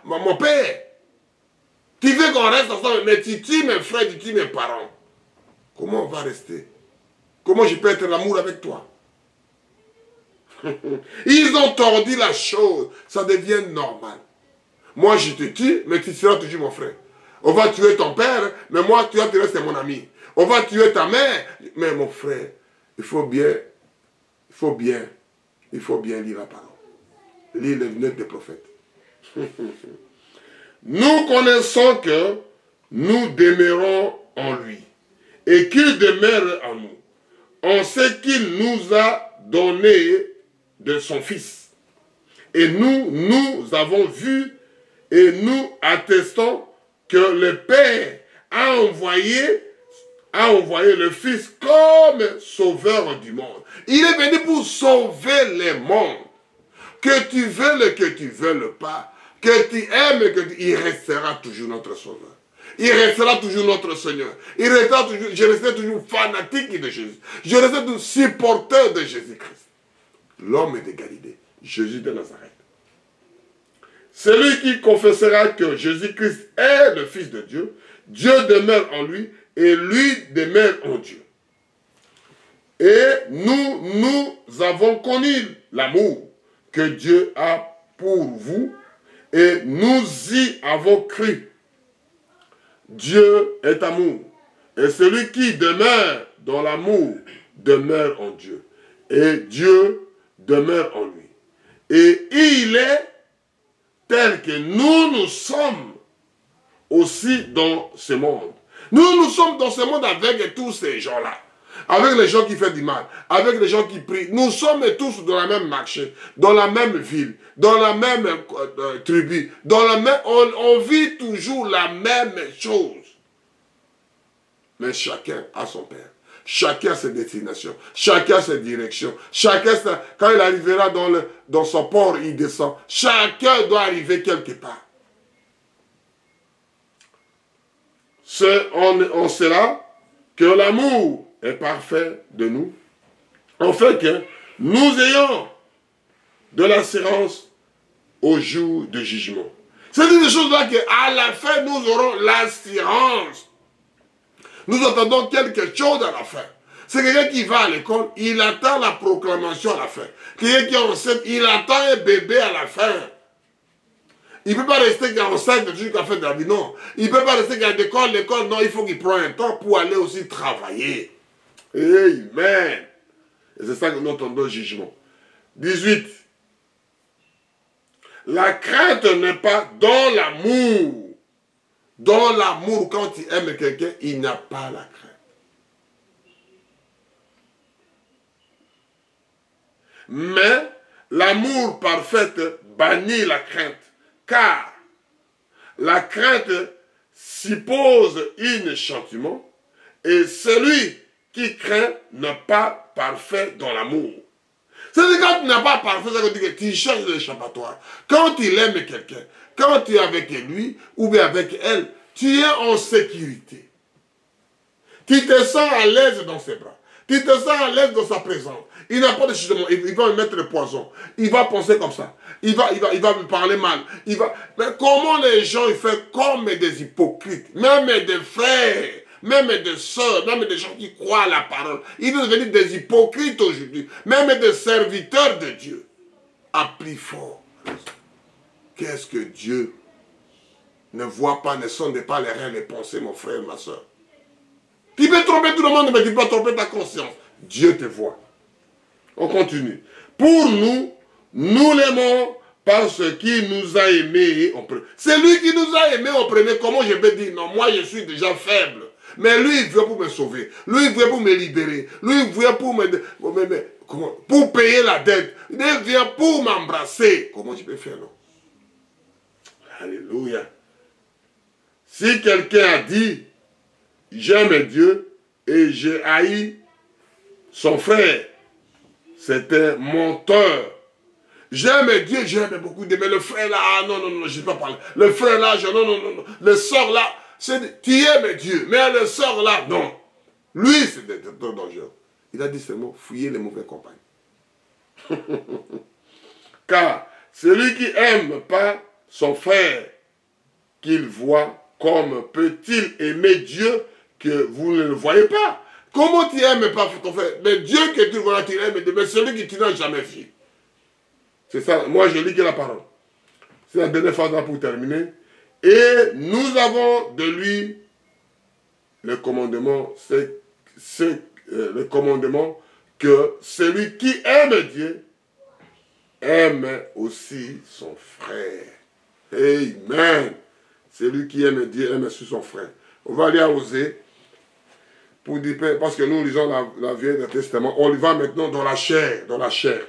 mon père. Tu veux qu'on reste ensemble, mais tu tues mes frères, tu tues mes parents. Comment on va rester? Comment je peux être en amour avec toi? Ils ont tordu la chose. Ça devient normal. Moi, je te tue, mais tu seras toujours mon frère. On va tuer ton père, mais moi, tu restes mon ami. On va tuer ta mère, mais mon frère. Il faut bien lire la parole. Lire les lunettes des prophètes. Nous connaissons que nous demeurons en lui et qu'il demeure en nous. En ce qu'il nous a donné de son Fils. Et nous avons vu Et nous attestons que le Père a envoyé le Fils comme sauveur du monde. Il est venu pour sauver les mondes. Que tu veuilles, que tu veuilles pas, que tu aimes, il restera toujours notre sauveur. Il restera toujours notre Seigneur. Je resterai toujours fanatique de Jésus. Je resterai toujours supporter de Jésus-Christ. L'homme de Galilée, Jésus de Nazareth. Celui qui confessera que Jésus-Christ est le Fils de Dieu, Dieu demeure en lui et lui demeure en Dieu. Et nous avons connu l'amour que Dieu a pour vous et nous y avons cru. Dieu est amour. Et celui qui demeure dans l'amour demeure en Dieu. Et Dieu demeure en lui. Et il est tel que nous sommes aussi dans ce monde. Nous sommes dans ce monde avec tous ces gens-là. Avec les gens qui font du mal, avec les gens qui prient. Nous sommes tous dans la même marché, dans la même ville, dans la même tribu, on vit toujours la même chose. Mais chacun a son Père. Chacun a ses destinations. Chacun a ses directions. Quand il arrivera dans son port, il descend. Chacun doit arriver quelque part. C'est en cela que l'amour est parfait de nous, en fait que nous ayons de l'assurance au jour du jugement. C'est une chose là qu'à la fin, nous aurons l'assurance. Nous attendons quelque chose à la fin. C'est quelqu'un qui va à l'école, il attend la proclamation à la fin. Quelqu'un qui est enceinte, il attend un bébé à la fin. Il ne peut pas rester enceinte jusqu'à la fin de la vie, non. Il ne peut pas rester à l'école, non, il faut qu'il prenne un temps pour aller aussi travailler. Amen. Et c'est ça que nous entendons le jugement. 18. La crainte n'est pas dans l'amour. Dans l'amour, quand tu aimes quelqu'un, il n'a pas la crainte. Mais l'amour parfait bannit la crainte. Car la crainte suppose un châtiment et celui qui craint n'est pas parfait dans l'amour. C'est-à-dire quand tu n'es pas parfait, ça veut dire que tu cherches l'échappatoire. Quand tu aimes quelqu'un, quand tu es avec lui ou bien avec elle, tu es en sécurité. Tu te sens à l'aise dans ses bras. Tu te sens à l'aise dans sa présence. Il n'a pas de jugement. Il va me mettre le poison. Il va penser comme ça. Il va me parler mal. Mais comment les gens ils font comme des hypocrites, même des frères, même des sœurs, même des gens qui croient à la parole. Ils sont devenus des hypocrites aujourd'hui. Même des serviteurs de Dieu. À plus fort. Qu'est-ce que Dieu ne voit pas, ne sonde pas les reins, les pensées, mon frère, ma soeur. Tu peux tromper tout le monde, mais tu peux pas tromper ta conscience. Dieu te voit. On continue. Pour nous, nous l'aimons parce qu'il nous a aimés. C'est lui qui nous a aimés en premier. Comment je peux dire non, moi je suis déjà faible. Mais lui, il vient pour me sauver. Lui, il vient pour me libérer. Lui, il vient pour payer la dette. Il vient pour m'embrasser. Comment je peux faire, non? Alléluia. Si quelqu'un a dit, j'aime Dieu et j'ai haï son frère, c'est un menteur. J'aime Dieu, j'aime beaucoup Dieu, mais le frère là, ah non, je ne vais pas parler. Le frère là, non. Le sort là, tu aimes Dieu, mais le sort là, non. Lui, c'est trop dangereux. Il a dit seulement, fuyez les mauvais compagnes. Car celui qui n'aime pas son frère qu'il voit, comme peut-il aimer Dieu que vous ne le voyez pas? Comment tu n'aimes pas ton frère? Mais Dieu que tu vois, tu aimes, mais celui que tu n'as jamais vu. C'est ça, moi je lis que la parole. C'est la dernière phrase là pour terminer. Et nous avons de lui le commandement, le commandement que celui qui aime Dieu aime aussi son frère. Amen. Celui qui aime Dieu aime aussi son frère. On va aller à Osée. Pour dire, parce que nous lisons la Vieille Testament, on y va maintenant dans la chair, dans la chair.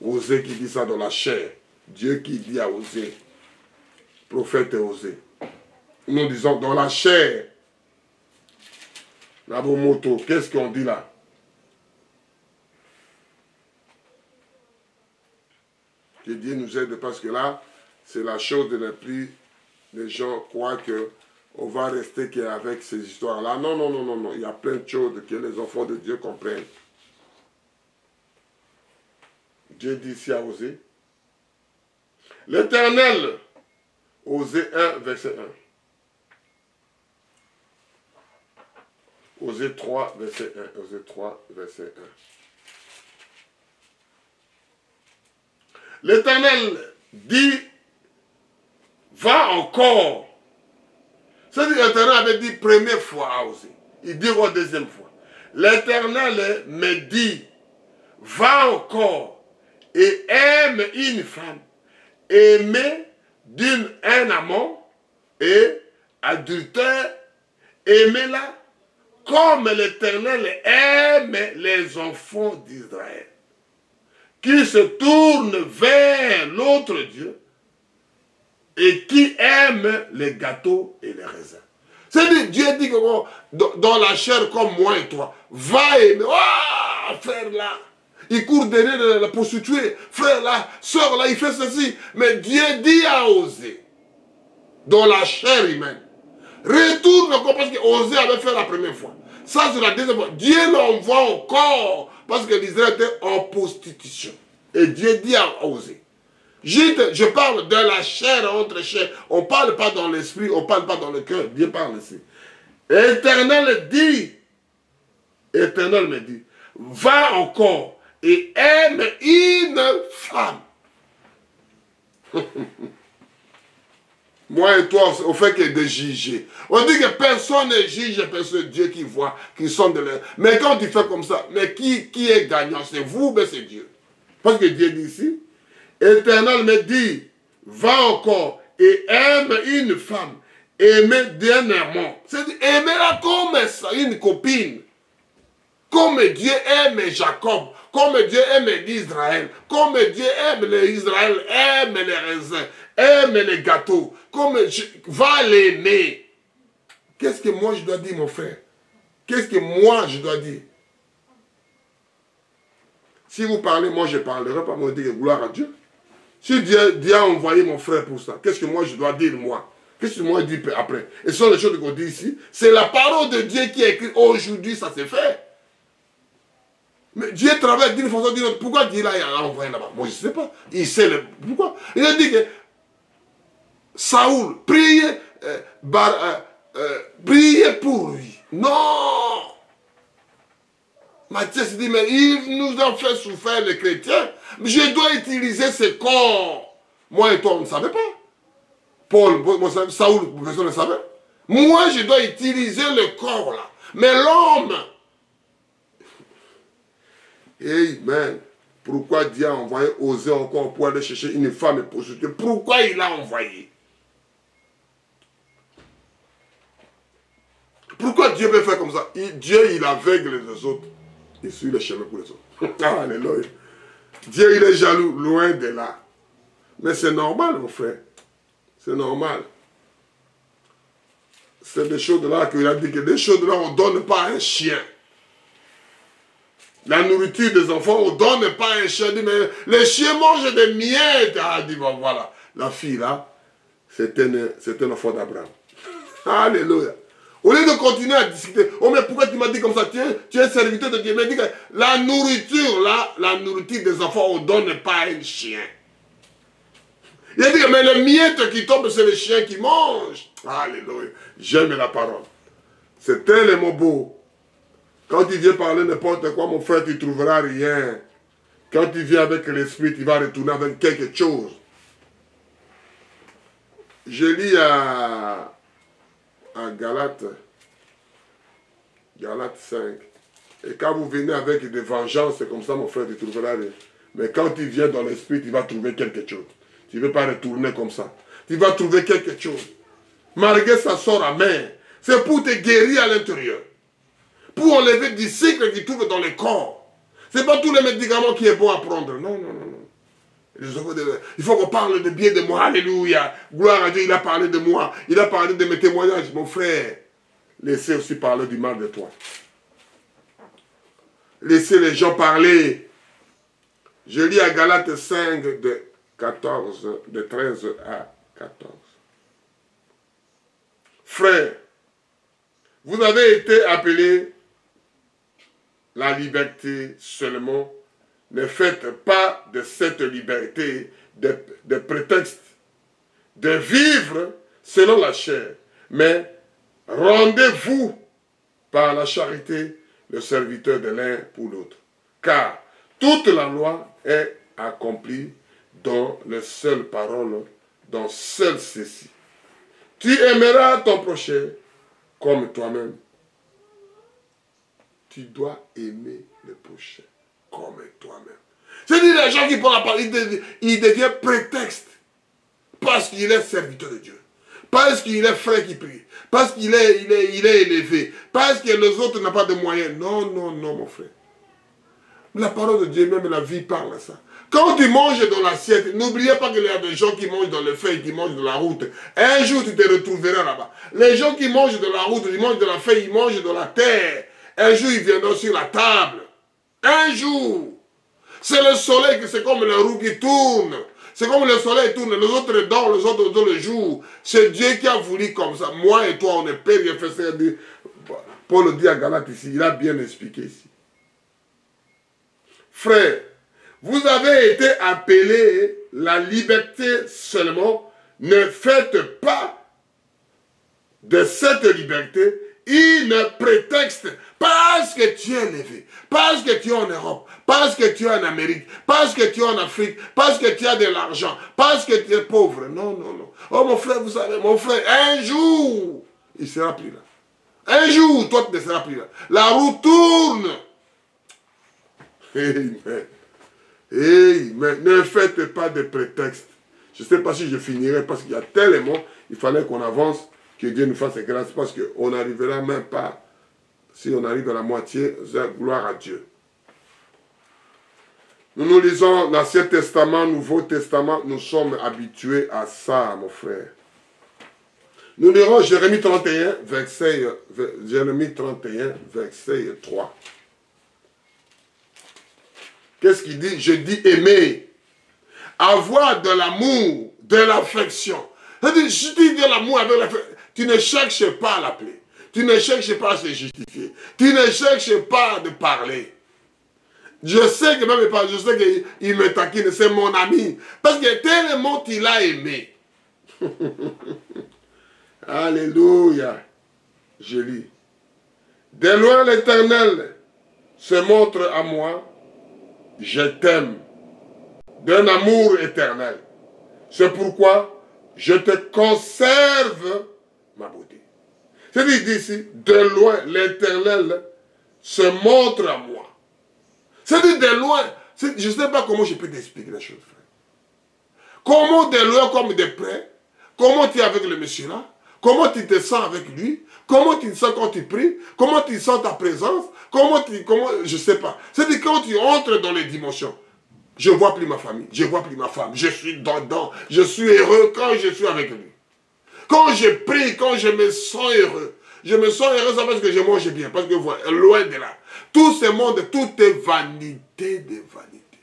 Osée qui dit ça dans la chair. Dieu qui dit à Osée, prophète Osée. Nous disons dans la chair, la moto, qu'est-ce qu'on dit là? Que Dieu nous aide parce que là, c'est la chose de la plus. Les gens croient qu'on va rester qu'avec ces histoires-là. Non, non, non, non, non. Il y a plein de choses que les enfants de Dieu comprennent. Dieu dit ici à Osée. L'Éternel, Osée 1, verset 1. Osée 3, verset 1. Osée 3, verset 1. L'Éternel dit, va encore. C'est-à-dire que l'Éternel avait dit première fois à Osée. Il dit la deuxième fois. L'Éternel me dit, va encore et aime une femme. Aimer un amant et adultère, aimez-la comme l'Éternel aime les enfants d'Israël, qui se tournent vers l'autre Dieu et qui aime les gâteaux et les raisins. C'est-à-dire, Dieu dit que dans la chair comme moi et toi, va aimer, oh, frère là, il court derrière la prostituée, frère là, soeur là, il fait ceci. Mais Dieu dit à Osée, dans la chair humaine, retourne encore parce que Osée avait fait la première fois. Ça c'est la deuxième fois. Dieu l'envoie encore parce que l'Israël était en prostitution. Et Dieu dit à Osée, je parle de la chair entre chair. On ne parle pas dans l'esprit, on ne parle pas dans le cœur. Dieu parle ici. Éternel me dit, va encore et aime une femme. Moi et toi, on fait que de juger. On dit que personne ne juge, personne, Dieu qui voit, qui sont de l'air. Mais quand tu fais comme ça, mais qui est gagnant? C'est vous, mais c'est Dieu. Parce que Dieu dit ici, Éternel me dit, va encore et aime une femme, aimer d'un amant. C'est-à-dire, aimer-la comme ça, une copine. Comme Dieu aime Jacob, comme Dieu aime Israël, comme Dieu aime Israël, aime les raisins, aime les gâteaux, va l'aimer. Qu'est-ce que moi je dois dire, mon frère? Qu'est-ce que moi je dois dire? Si vous parlez, moi je ne parlerai pas, moi je dis gloire à Dieu. Si Dieu a envoyé mon frère pour ça, qu'est-ce que moi je dois dire, moi? Qu'est-ce que moi je dis après? Et ce sont les choses qu'on dit ici. C'est la parole de Dieu qui est écrite. Aujourd'hui, ça s'est fait. Mais Dieu travaille d'une façon ou d'une autre. Pourquoi Dieu l'a envoyé là-bas? Moi, je ne sais pas. Il sait pourquoi. Il a dit que Saoul, priez pour lui. Non! Matthieu se dit, mais il nous a fait souffrir les chrétiens. Mais je dois utiliser ce corps. Moi et toi, on ne savait pas. Paul, Saoul, personne ne savait. Moi, je dois utiliser le corps là. Mais l'homme, amen. Pourquoi Dieu a envoyé Osée encore pour aller chercher une femme et prostituée? Pourquoi il l'a envoyé? Pourquoi Dieu peut faire comme ça? Dieu, il aveugle les autres. Il suit le chemin pour les autres. Alléluia. Dieu, il est jaloux, loin de là. Mais c'est normal, mon frère. C'est normal. C'est des choses de là qu'il a dit que des choses de là, on ne donne pas à un chien. La nourriture des enfants, on ne donne pas à un chien. Mais les chiens mangent des miettes. Ah, dit, bon, voilà. La fille, là, c'est un enfant d'Abraham. Alléluia. Au lieu de continuer à discuter, oh, mais pourquoi tu m'as dit comme ça? Tu es serviteur de Dieu. Mais dit que la nourriture, là, la nourriture des enfants, on ne donne pas à un chien. Il a dit, mais les miettes qui tombent, c'est les chiens qui mangent. Alléluia. J'aime la parole. C'est tellement beau. Quand tu viens parler n'importe quoi, mon frère, tu ne trouveras rien. Quand tu viens avec l'esprit, tu vas retourner avec quelque chose. Je lis à Galates 5. Et quand vous venez avec des vengeances, c'est comme ça, mon frère, tu ne trouveras rien. Mais quand tu viens dans l'esprit, tu vas trouver quelque chose. Tu ne veux pas retourner comme ça. Tu vas trouver quelque chose. Malgré ça sort amer. C'est pour te guérir à l'intérieur. Pour enlever du cycle qui trouve dans le corps. Ce n'est pas tous les médicaments qui est bon à prendre. Non, non, non, non. Il faut qu'on parle de bien de moi. Alléluia. Gloire à Dieu, il a parlé de moi. Il a parlé de mes témoignages. Mon frère, laissez aussi parler du mal de toi. Laissez les gens parler. Je lis à Galates 5, de 13 à 14. Frères, vous avez été appelés la liberté seulement. Ne faites pas de cette liberté de prétexte de vivre selon la chair, mais rendez-vous par la charité le serviteur de l'un pour l'autre. Car toute la loi est accomplie dans les seules paroles, dans seul ceci. Tu aimeras ton prochain comme toi-même. Tu dois aimer le prochain comme toi-même. C'est-à-dire les gens qui parlent la parole, il devient prétexte parce qu'il est serviteur de Dieu, parce qu'il est frère qui prie, parce qu'il est élevé, parce que les autres n'ont pas de moyens. Non, non, non, mon frère. La parole de Dieu, même la vie parle à ça. Quand tu manges dans l'assiette, n'oubliez pas qu'il y a des gens qui mangent dans le feuille, qui mangent dans la route. Un jour, tu te retrouveras là-bas. Les gens qui mangent de la route, ils mangent de la feuille, ils mangent de la terre. Un jour, ils viendront sur la table. Un jour. C'est le soleil, c'est comme la roue qui tourne. C'est comme le soleil tourne. Les autres dorment, les autres dans le jour. C'est Dieu qui a voulu comme ça. Moi et toi, on ne peut rien faire. Paul le dit à Galate ici. Il a bien expliqué ici. Frères, vous avez été appelés la liberté seulement. Ne faites pas de cette liberté une prétexte parce que tu es élevé, parce que tu es en Europe, parce que tu es en Amérique, parce que tu es en Afrique, parce que tu as de l'argent, parce que tu es pauvre. Non, non, non. Oh mon frère, vous savez, mon frère, un jour, il ne sera plus là. Un jour, toi, tu ne seras plus là. La roue tourne. Amen. Amen. Ne faites pas de prétexte. Je ne sais pas si je finirai parce qu'il y a tellement, il fallait qu'on avance, que Dieu nous fasse grâce parce qu'on n'arrivera même pas, si on arrive à la moitié, gloire à Dieu. Nous lisons l'Ancien Testament, Nouveau Testament, nous sommes habitués à ça, mon frère. Nous lirons Jérémie 31, verset 3. Qu'est-ce qu'il dit? Je dis aimer, avoir de l'amour, de l'affection. C'est-à-dire, je dis de l'amour avec l'affection. Tu ne cherches pas à l'appeler. Tu ne cherches pas à se justifier. Tu ne cherches pas de parler. Je sais que même pas, je sais qu'il me taquine, c'est mon ami. Parce que tellement il a aimé. Alléluia. Je lis. De loin l'Éternel se montre à moi. Je t'aime. D'un amour éternel. C'est pourquoi je te conserve ma beauté. C'est-à-dire d'ici, de loin, l'Éternel se montre à moi. C'est-à-dire de loin, je ne sais pas comment je peux t'expliquer la chose, frère. Comment de loin comme de près, comment tu es avec le monsieur là, comment tu te sens avec lui, comment tu te sens quand tu pries, comment tu sens ta présence, je ne sais pas. C'est-à-dire quand tu entres dans les dimensions, je ne vois plus ma famille, je ne vois plus ma femme, je suis dedans, je suis heureux quand je suis avec lui. Quand je prie, quand je me sens heureux, je me sens heureux parce que je mange bien, parce que voilà, loin de là. Tout ce monde, tout est vanité de vanité.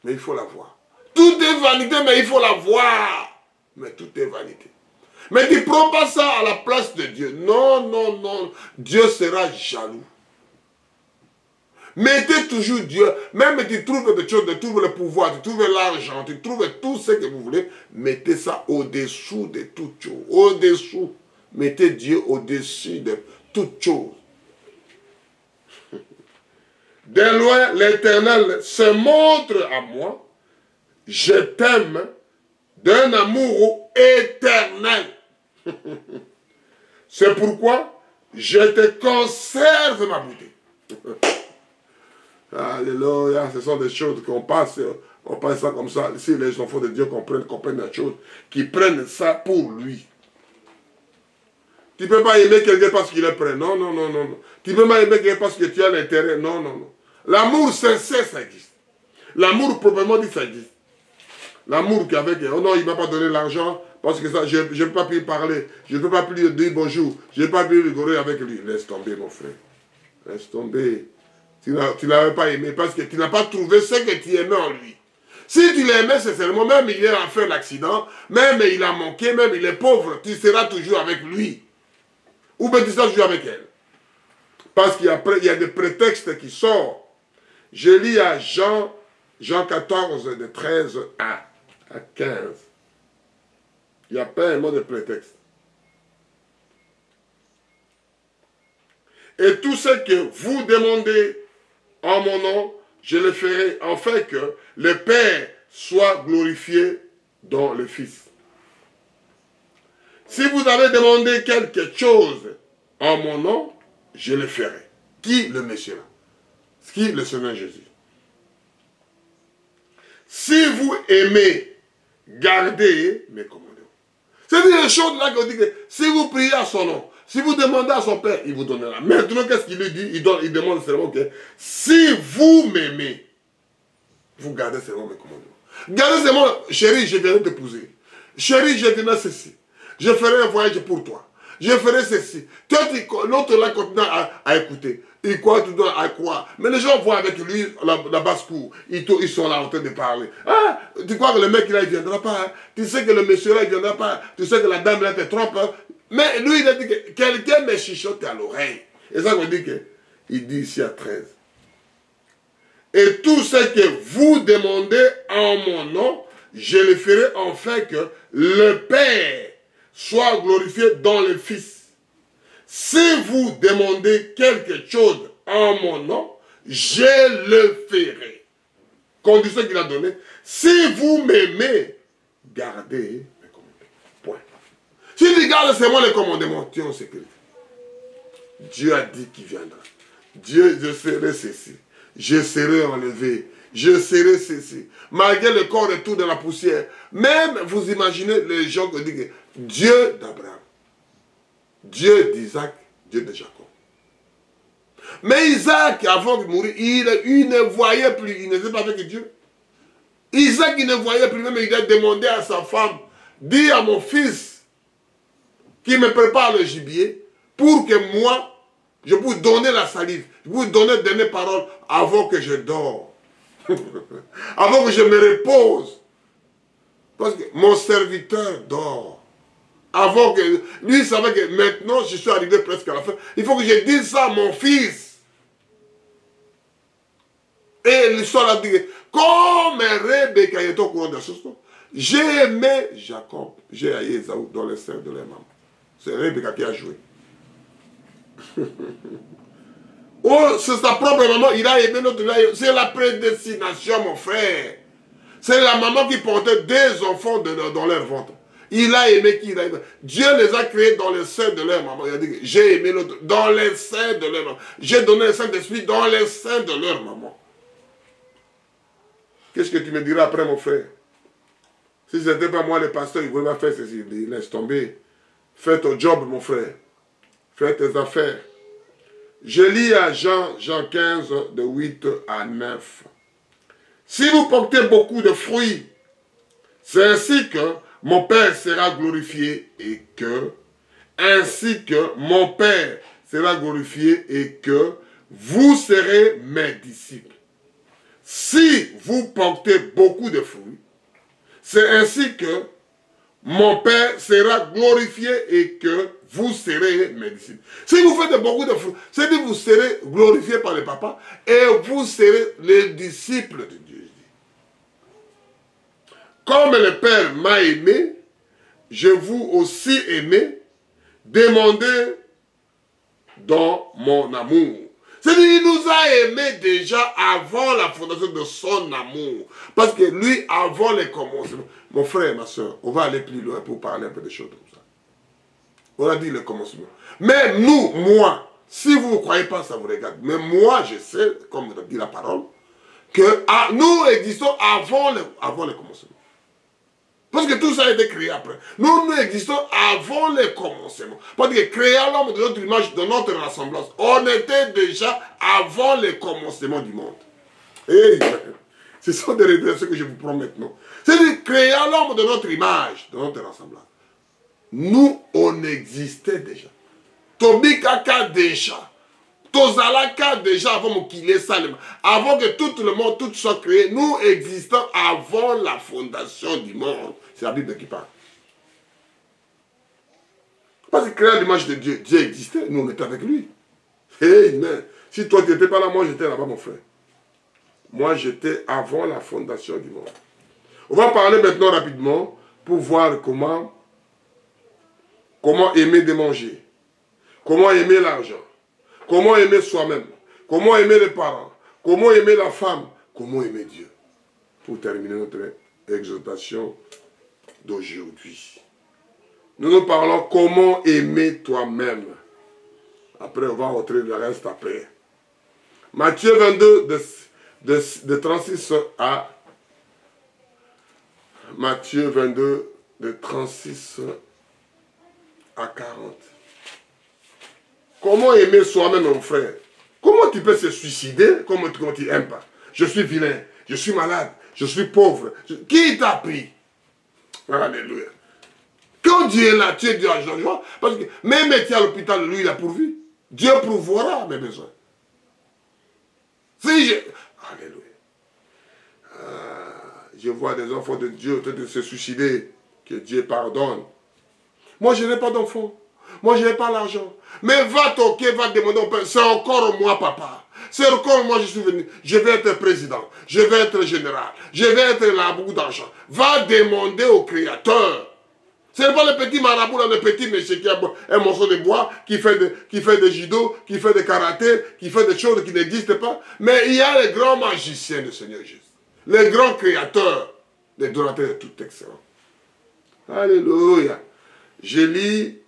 Mais il faut la voir. Tout est vanité, mais il faut la voir. Mais tout est vanité. Mais tu ne prends pas ça à la place de Dieu. Non, non, non. Dieu sera jaloux. Mettez toujours Dieu, même tu trouves des choses, tu trouves le pouvoir, tu trouves l'argent, tu trouves tout ce que vous voulez, mettez ça au-dessous de toute chose. Au-dessous. Mettez Dieu au-dessus de toute chose. De loin, l'Éternel se montre à moi. Je t'aime d'un amour éternel. C'est pourquoi je te conserve ma beauté. Alléluia, ce sont des choses qu'on passe, on passe ça comme ça. Si les enfants de Dieu comprennent la chose, qu'ils prennent ça pour lui. Tu ne peux pas aimer quelqu'un parce qu'il est prêt. Non, non, non, non. Tu ne peux pas aimer quelqu'un parce que tu as l'intérêt. Non, non, non. L'amour sincère, ça existe. L'amour, proprement dit, ça existe. L'amour qu'avec, oh non, il ne m'a pas donné l'argent, parce que ça, je ne peux pas plus parler, je ne peux pas plus dire bonjour, je ne peux pas plus rigoler avec lui. Laisse tomber, mon frère. Laisse tomber. Tu ne l'avais pas aimé parce que tu n'as pas trouvé ce que tu aimais en lui. Si tu l'aimais sincèrement, même il a fait l'accident, même il a manqué, même il est pauvre, tu seras toujours avec lui. Ou bien tu seras toujours avec elle. Parce qu'il y a des prétextes qui sortent. Je lis à Jean 14, de 13 à 15. Il n'y a pas un mot de prétexte. Et tout ce que vous demandez en mon nom, je le ferai, afin que le Père soit glorifié dans le Fils. Si vous avez demandé quelque chose en mon nom, je le ferai. Qui le Messie là? Qui le Seigneur Jésus? Si vous aimez, gardez mes commandements. C'est des choses là qu'on dit que si vous priez à son nom, si vous demandez à son Père, il vous donnera. Maintenant, qu'est-ce qu'il lui dit? Il demande seulement que si vous m'aimez, vous gardez seulement mes commandements. Gardez seulement, chérie, je viens de t'épouser. Chérie, je viens ceci. Je ferai un voyage pour toi. Je ferai ceci. L'autre là continue à écouter. Il croit, tu dois croire. Mais les gens voient avec lui la basse-cour. Ils sont là en train de parler. Ah, tu crois que le mec là, il ne viendra pas. Hein? Tu sais que le monsieur là, il ne viendra pas. Tu sais que la dame là te trompe. Hein? Mais lui, il a dit que quelqu'un me chuchote à l'oreille. Et ça veut dire que, il dit ici à 13. Et tout ce que vous demandez en mon nom, je le ferai afin que le Père soit glorifié dans le Fils. Si vous demandez quelque chose en mon nom, je le ferai. Condition qu'il a donnée. Si vous m'aimez, gardez mes commandements. Point. Si tu gardes seulement les commandements, tu es en sécurité. Dieu a dit qu'il viendra. Dieu, je serai ceci. Je serai enlevé. Je serai ceci. Malgré le corps et tout dans la poussière. Même, vous imaginez les gens qui disent que Dieu d'Abraham, Dieu d'Isaac, Dieu de Jacob. Mais Isaac, avant de mourir, il ne voyait plus. Il n'était pas avec Dieu. Isaac, il ne voyait plus. Même il a demandé à sa femme, dis à mon fils qu'il me prépare le gibier pour que moi, je puisse donner la salive. Je puisse donner des dernières paroles avant que je dors. Avant que je me repose. Parce que mon serviteur dort. Avant que... Lui, il savait que maintenant, je suis arrivé presque à la fin. Il faut que je dise ça à mon fils. Et l'histoire a dit, comme Rebecca est au courant de ce soir, j'ai aimé Jacob, j'ai haï Esaü dans les seins de leur maman. C'est Rebecca qui a joué. Oh, c'est sa propre maman, il a aimé notre... C'est la prédestination, mon frère. C'est la maman qui portait des enfants dans leur ventre. Il a aimé qui il a aimé. Dieu les a créés dans les seins de leur maman. Il a dit, j'ai aimé l'autre dans les seins de leur maman. J'ai donné le Saint-Esprit dans les seins de leur maman. Qu'est-ce que tu me diras après, mon frère? Si ce n'était pas moi, le pasteur, il voulait faire ceci. Il dit, laisse tomber. Fais ton job, mon frère. Fais tes affaires. Je lis à Jean 15, de 8 à 9. Si vous portez beaucoup de fruits, c'est ainsi que mon Père sera glorifié et que, ainsi que mon Père sera glorifié et que vous serez mes disciples. Si vous portez beaucoup de fruits, c'est ainsi que mon Père sera glorifié et que vous serez mes disciples. Si vous faites beaucoup de fruits, c'est que vous serez glorifiés par le Papa et vous serez les disciples de Dieu. Comme le Père m'a aimé, je vous aussi aimé, demandez dans mon amour. C'est-à-dire qu'il nous a aimés déjà avant la fondation de son amour. Parce que lui, avant les commencements, mon frère et ma soeur, on va aller plus loin pour parler un peu de choses comme ça. On a dit le commencement. Mais nous, moi, si vous ne croyez pas, ça vous regarde. Mais moi, je sais, comme dit la parole, que nous existons avant le commencement. Parce que tout ça a été créé après. Nous existons avant le commencement. Parce que créer l'homme de notre image, de notre ressemblance, on était déjà avant le commencement du monde. Et Ce sont des révélations que je vous prends maintenant. C'est-à-dire, créant l'homme de notre image, de notre ressemblance. Nous, on existait déjà. Tobikaka déjà. Tozalaka déjà avant qu'il ait ça. Avant que tout le monde, tout soit créé, nous existons avant la fondation du monde. C'est la Bible qui parle. Parce que créant l'image de Dieu, Dieu existait, nous on était avec lui. Amen. Si toi tu n'étais pas là, moi j'étais là-bas mon frère. Moi j'étais avant la fondation du monde. On va parler maintenant rapidement pour voir comment aimer de manger, comment aimer l'argent, comment aimer soi-même, comment aimer les parents, comment aimer la femme, comment aimer Dieu. Pour terminer notre exhortation d'aujourd'hui. Nous parlons comment aimer toi-même. Après, on va rentrer le reste après. Matthieu 22, de 36 à... Matthieu 22, de 36 à 40. Comment aimer soi-même, mon frère? Comment tu peux se suicider comme tu n'aimes pas? Je suis vilain, je suis malade, je suis pauvre. Qui t'a pris? Alléluia. Quand Dieu est là, tu es Dieu à joie. Parce que même tu es à l'hôpital, lui, il a pourvu. Dieu pourvoira mes besoins. Si je... Alléluia. Je vois des enfants de Dieu en train de se suicider. Que Dieu pardonne. Moi, je n'ai pas d'enfant. Moi, je n'ai pas l'argent. Mais va toquer, va demander au Père. C'est encore moi, papa. C'est encore moi, je suis venu. Je vais être président. Je vais être général. Je vais être là, beaucoup d'argent. Va demander au Créateur. Ce n'est pas le petit marabout, là, le petit monsieur qui a un morceau de bois, qui fait des judo, qui fait des karaté, qui fait des choses qui n'existent pas. Mais il y a les grands magiciens du Seigneur Jésus. Les grands créateurs, les donateurs de tout excellent. Alléluia. Je lis,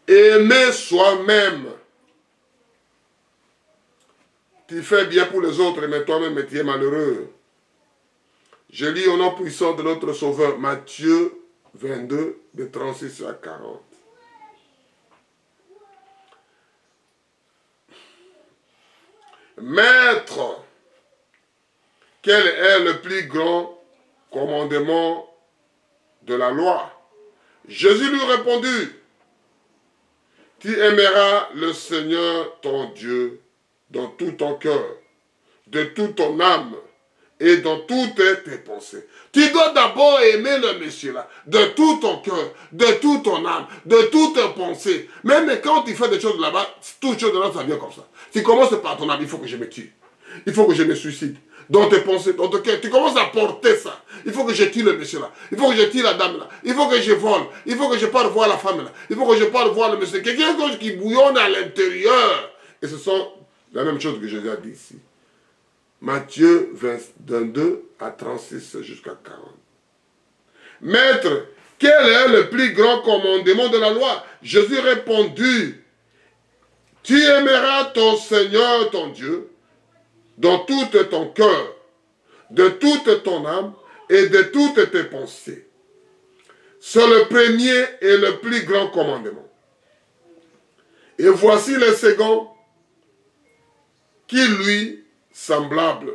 aimer soi-même. Tu fais bien pour les autres, mais toi-même tu es malheureux. Je lis au nom puissant de notre Sauveur, Matthieu 22, de 36 à 40. Maître, quel est le plus grand commandement de la loi? Jésus lui répondit, tu aimeras le Seigneur ton Dieu dans tout ton cœur, de toute ton âme, et dans toutes tes pensées. Tu dois d'abord aimer le monsieur là, de tout ton cœur, de toute ton âme, de toutes tes pensées. Même quand tu fais des choses là-bas, toutes choses là, ça vient comme ça. Tu commences par ton âme, il faut que je me tue. Il faut que je me suicide. Dans tes pensées, dans ton cœur, tu commences à porter ça. Il faut que je tue le monsieur là. Il faut que je tue la dame là. Il faut que je vole. Il faut que je parte voir la femme là. Il faut que je parte voir le monsieur. Quelque chose qui bouillonne à l'intérieur. Et ce sont la même chose que Jésus a dit ici. Matthieu 22 à 36 jusqu'à 40. Maître, quel est le plus grand commandement de la loi? Jésus répondit, tu aimeras ton Seigneur, ton Dieu, dans tout ton cœur, de toute ton âme et de toutes tes pensées. C'est le premier et le plus grand commandement. Et voici le second, qui lui semblable.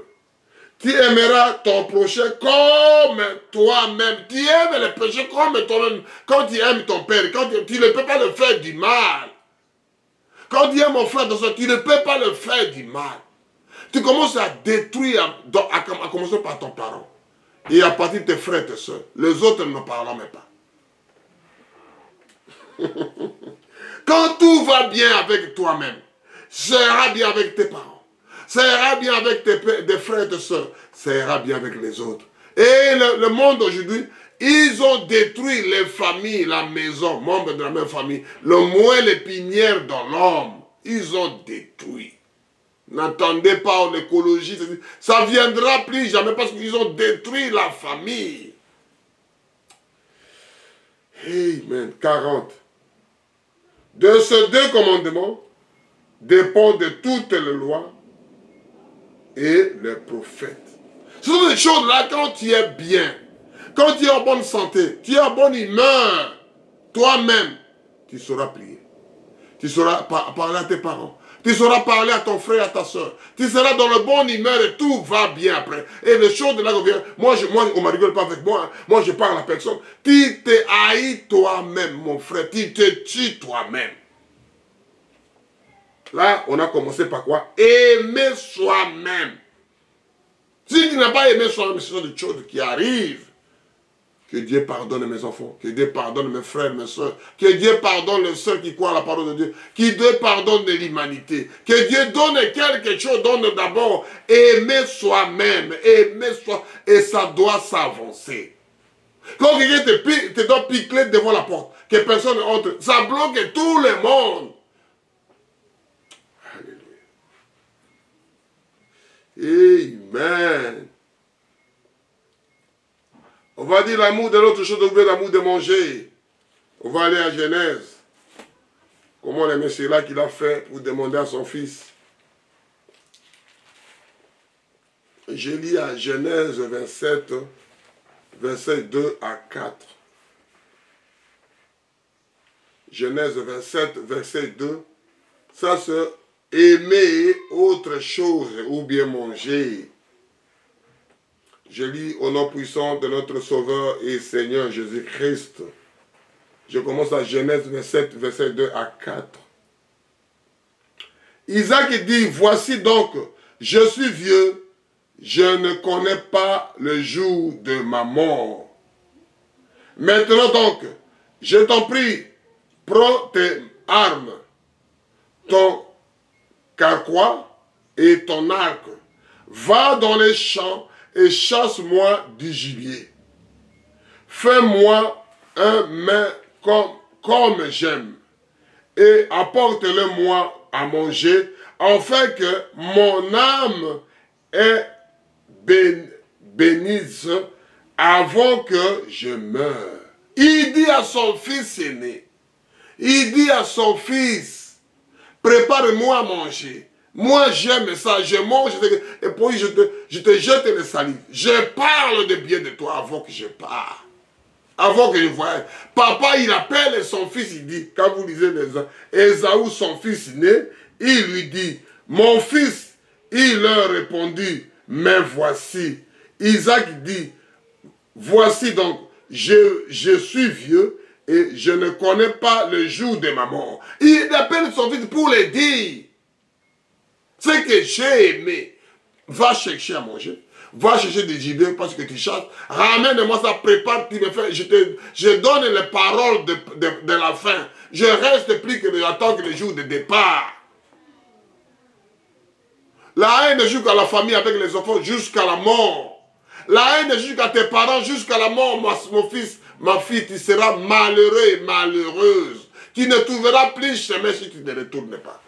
Tu aimeras ton prochain comme toi-même. Tu aimes le péché comme toi-même. Quand tu aimes ton père, quand tu ne peux pas le faire du mal. Quand tu aimes mon frère, tu ne peux pas le faire du mal. Tu commences à détruire, à commencer par ton parent. Et à partir de tes frères et tes soeurs. Les autres ne parlent même pas. Quand tout va bien avec toi-même, ça ira bien avec tes parents. Ça ira bien avec tes frères et tes soeurs. Ça ira bien avec les autres. Et le monde aujourd'hui, ils ont détruit les familles, la maison, membres de la même famille. Le moelle épinière dans l'homme. Ils ont détruit. N'attendez pas en écologie. Ça ne viendra plus jamais parce qu'ils ont détruit la famille. Amen. 40. De ces deux commandements dépendent de toutes les lois et les prophètes. Ce sont des choses là, quand tu es bien, quand tu es en bonne santé, tu es en bonne humeur, toi-même, tu sauras prier. Tu sauras parler à tes parents. Tu sauras parler à ton frère, à ta soeur. Tu seras dans le bon humeur et tout va bien après. Et les choses de là reviennent. Moi, on ne rigole pas avec moi. Hein. Moi, je parle à personne. Tu te haïs toi-même, mon frère. Tu te tues toi-même. Là, on a commencé par quoi? Aimer soi-même. Si tu n'as pas aimé soi-même, ce sont des choses qui arrivent. Que Dieu pardonne mes enfants, que Dieu pardonne mes frères, mes soeurs, que Dieu pardonne les seuls qui croient à la parole de Dieu, que Dieu pardonne de l'humanité, que Dieu donne quelque chose, donne d'abord aimer soi-même, aimer soi, et ça doit s'avancer. Quand quelqu'un te doit piquer devant la porte, que personne entre, ça bloque tout le monde. Alléluia. Amen. On va dire l'amour de l'autre chose, on veut l'amour de manger. On va aller à Genèse. Comment le monsieur là qu'il a fait pour demander à son fils. Je lis à Genèse 27, versets 2 à 4. Genèse 27, verset 2. Ça c'est aimer autre chose ou bien manger. Je lis au nom puissant de notre Sauveur et Seigneur Jésus-Christ. Je commence à Genèse 27, verset 2 à 4. Isaac dit, voici donc, je suis vieux, je ne connais pas le jour de ma mort. Maintenant donc, je t'en prie, prends tes armes, ton carquois et ton arc. Va dans les champs et chasse-moi du gibier. Fais-moi un mets comme j'aime et apporte-le-moi à manger, afin que mon âme est bénisse avant que je meure. Il dit à son fils aîné, il dit à son fils, prépare-moi à manger. Moi, j'aime ça, je mange, et puis je te jette les salives. Je parle de bien de toi avant que je parte. Avant que je voie. Papa, il appelle son fils, il dit, quand vous lisez les Ésaü, son fils né, il lui dit, mon fils, il leur répondit, mais voici. Isaac dit, voici donc, je suis vieux et je ne connais pas le jour de ma mort. Il appelle son fils pour le dire. C'est que j'ai aimé. Va chercher à manger. Va chercher des gibiers parce que tu chasses. Ramène-moi ça, prépare, tu me fais. Je donne les paroles de la fin. Je reste plus que j'attends que le jour de départ. La haine jusqu'à la famille avec les enfants, jusqu'à la mort. La haine jusqu'à tes parents, jusqu'à la mort, mon fils, ma fille, tu seras malheureux et malheureuse. Tu ne trouveras plus chemin si tu ne retournes pas.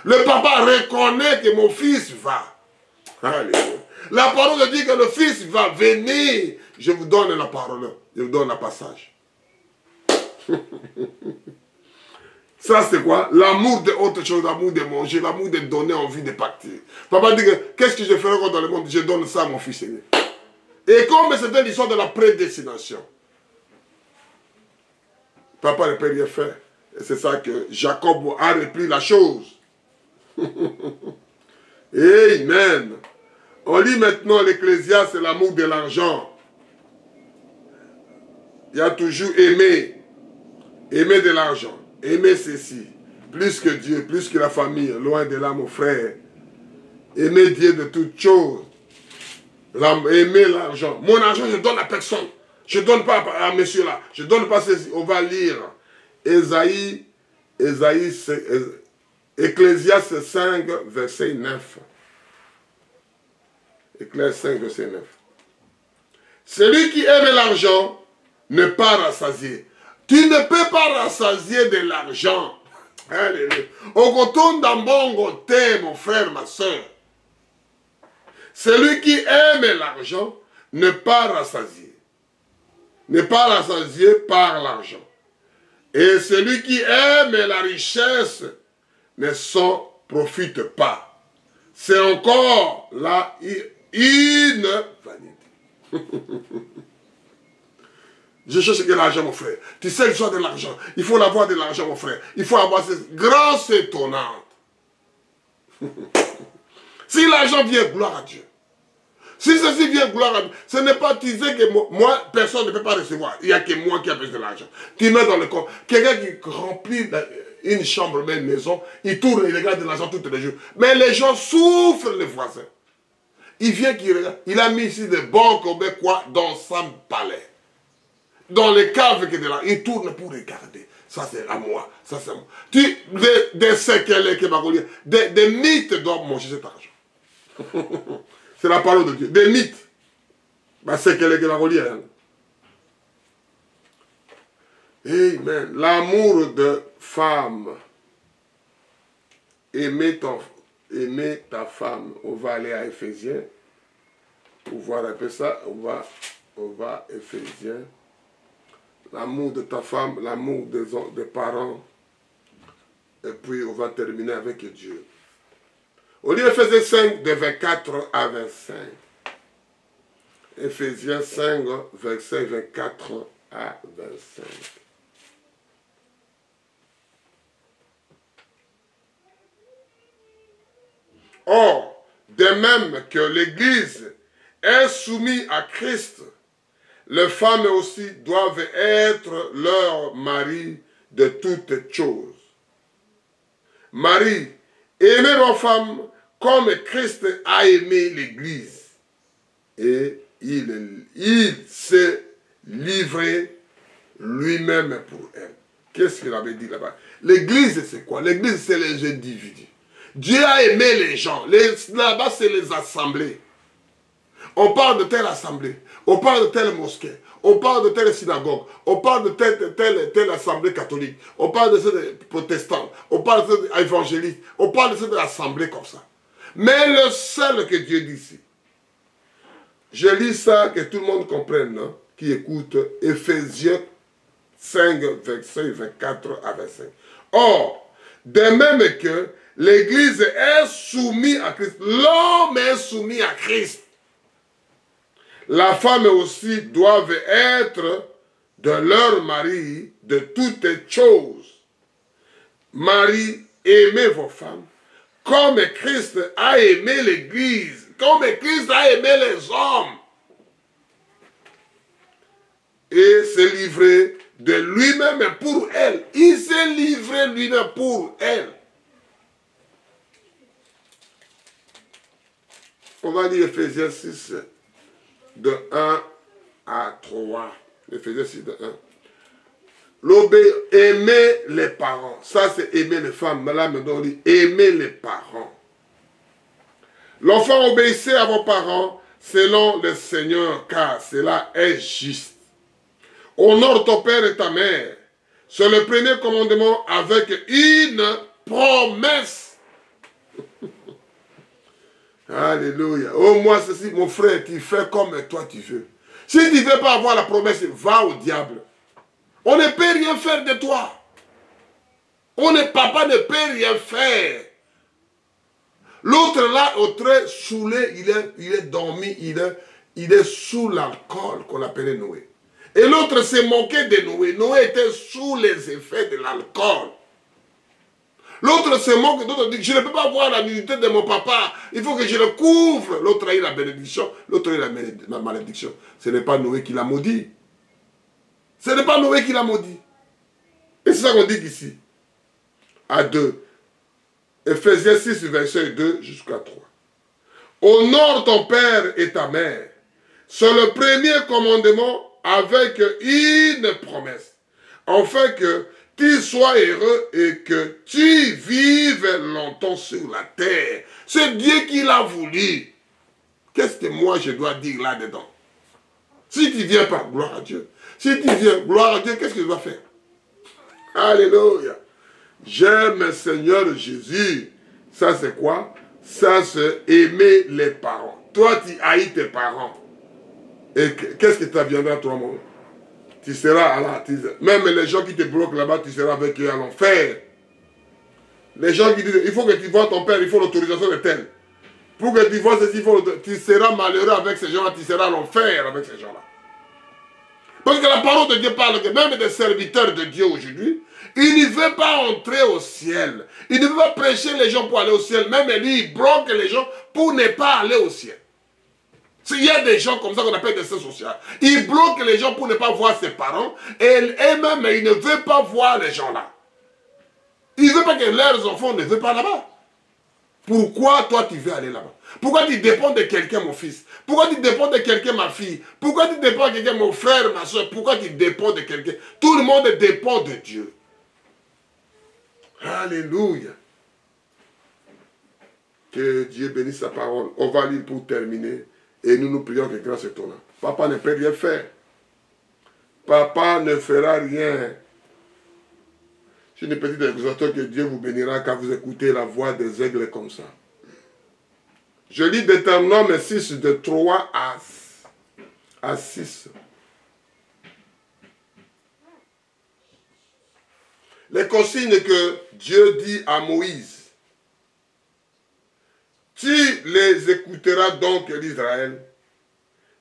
Le papa reconnaît que mon fils va. Alléluia. La parole dit que le fils va venir. Je vous donne la parole. Je vous donne le passage. Ça c'est quoi? L'amour de autre chose, l'amour de manger, l'amour de donner envie de partir. Papa dit que qu'est-ce que je ferai dans le monde? Je donne ça à mon fils aîné. Et comme c'était l'histoire de la prédestination, papa ne peut rien faire. Et c'est ça que Jacob a repris la chose. Amen. On lit maintenant l'Ecclésiaste, c'est l'amour de l'argent. Il y a toujours aimer. Aimer de l'argent. Aimer ceci. Plus que Dieu, plus que la famille. Loin de là, mon frère. Aimer Dieu de toutes choses. Aimer l'argent. Mon argent, je donne à personne. Je ne donne pas à monsieur là. Je ne donne pas ceci. On va lire. Ecclésiaste 5, verset 9. Ecclésiaste 5, verset 9. Celui qui aime l'argent n'est pas rassasié. Tu ne peux pas rassasier de l'argent. Alléluia. Ogotonda d'ambongo te, mon frère, ma soeur. Celui qui aime l'argent n'est pas rassasié. N'est pas rassasié par l'argent. Et celui qui aime la richesse ne s'en profite pas. C'est encore là une vanité. Je cherche que l'argent, mon frère. Tu sais l'histoire de l'argent. Il faut l'avoir de l'argent, mon frère. Il faut avoir cette grâce étonnante. Si l'argent vient, gloire à Dieu. Si ceci vient, gloire à Dieu. Ce n'est pas, tu sais que moi, personne ne peut pas recevoir. Il n'y a que moi qui ai besoin de l'argent. Tu mets dans le compte. Quelqu'un qui remplit une chambre, une maison, il tourne, il regarde de l'argent tous les jours. Mais les gens souffrent, les voisins. Il vient, qu'il regarde. Il a mis ici des banques quoi dans son palais. Dans les caves que de là, il tourne pour regarder. Ça c'est à moi, ça c'est à moi. Des séquelles qui va relier, des mythes doivent manger cet argent. C'est la parole de Dieu. Des mythes. Bah, séquelles qui va relier. Hein. Amen. L'amour de femme. Aimer ta femme. On va aller à Éphésiens. Pour voir un peu ça, on va à Éphésiens. L'amour de ta femme, l'amour des parents. Et puis on va terminer avec Dieu. On lit Éphésiens 5, de 24 à 25. Éphésiens 5, verset 24 à 25. Or, de même que l'Église est soumise à Christ, les femmes aussi doivent être leur mari de toutes choses. Marie, aimez vos femmes comme Christ a aimé l'Église. Et il s'est livré lui-même pour elle. Qu'est-ce qu'il avait dit là-bas? L'Église, c'est quoi? L'Église, c'est les individus. Dieu a aimé les gens. Là-bas, c'est les assemblées. On parle de telle assemblée, on parle de telle mosquée, on parle de telle synagogue, on parle de telle assemblée catholique, on parle de cette protestante, on parle de cette évangéliste, on parle de cette assemblée comme ça. Mais le seul que Dieu dit ici, je lis ça, que tout le monde comprenne, hein, qui écoute, Éphésiens 5, verset 24 à 25. Or, de même que l'Église est soumise à Christ, l'homme est soumis à Christ. La femme aussi doivent être de leur mari de toutes choses. Marie, aimez vos femmes, comme Christ a aimé l'Église, comme Christ a aimé les hommes, et s'est livré de lui-même pour elle. Il s'est livré lui-même pour elle. On va lire Éphésiens 6, de 1 à 3. Éphésiens 6, de 1. Aimer les parents. Ça, c'est aimer les femmes. Mais là, maintenant, on dit aimer les parents. L'enfant, obéissez à vos parents selon le Seigneur, car cela est juste. Honore ton père et ta mère. C'est le premier commandement avec une promesse. Alléluia. Oh, moi, ceci, mon frère, tu fais comme toi tu veux. Si tu ne veux pas avoir la promesse, va au diable. On ne peut rien faire de toi. Papa ne peut rien faire. L'autre là, au très saoulé, il est dormi, il est sous l'alcool qu'on appelait Noé. Et l'autre s'est moqué de Noé. Noé était sous les effets de l'alcool. L'autre se moque, l'autre dit, je ne peux pas voir la nudité de mon papa, il faut que je le couvre. L'autre a eu la bénédiction, l'autre a eu la malédiction. Ce n'est pas Noé qui l'a maudit. Ce n'est pas Noé qui l'a maudit. Et c'est ça qu'on dit ici. À 2. Éphésiens 6, verset 2 jusqu'à 3. Honore ton père et ta mère. C'est le premier commandement avec une promesse. Afin que tu sois heureux et que tu vives longtemps sur la terre. C'est Dieu qui l'a voulu. Qu'est-ce que moi je dois dire là-dedans? Si tu viens par gloire à Dieu, si tu viens gloire à Dieu, qu'est-ce que tu dois faire? Alléluia. J'aime Seigneur Jésus. Ça c'est quoi? Ça c'est aimer les parents. Toi tu haïs tes parents. Et qu'est-ce que tu viendra toi mon? Tu seras à la... Même les gens qui te bloquent là-bas, tu seras avec eux à l'enfer. Les gens qui disent, il faut que tu vois ton père, il faut l'autorisation de tel. Pour que tu vois ceci, tu seras malheureux avec ces gens-là, tu seras à l'enfer avec ces gens-là. Parce que la parole de Dieu parle que même des serviteurs de Dieu aujourd'hui, il ne veut pas entrer au ciel. Il ne veut pas prêcher les gens pour aller au ciel. Même lui, il bloque les gens pour ne pas aller au ciel. Il y a des gens comme ça qu'on appelle des saints sociaux. Il bloque les gens pour ne pas voir ses parents. Et même, il ne veut pas voir les gens là. Il ne veut pas que leurs enfants ne veulent pas là-bas. Pourquoi toi tu veux aller là-bas? Pourquoi tu dépends de quelqu'un, mon fils? Pourquoi tu dépends de quelqu'un, ma fille? Pourquoi tu dépends de quelqu'un, mon frère, ma soeur? Pourquoi tu dépends de quelqu'un? Tout le monde dépend de Dieu. Alléluia. Que Dieu bénisse sa parole. On va lire pour terminer. Et nous nous prions que grâce est ton nom. Papa ne peut rien faire. Papa ne fera rien. C'est une petite exhortation que Dieu vous bénira quand vous écoutez la voix des aigles comme ça. Je lis Deutéronome 6 de 3 à 6. Les consignes que Dieu dit à Moïse. Tu les écouteras donc, l'Israël,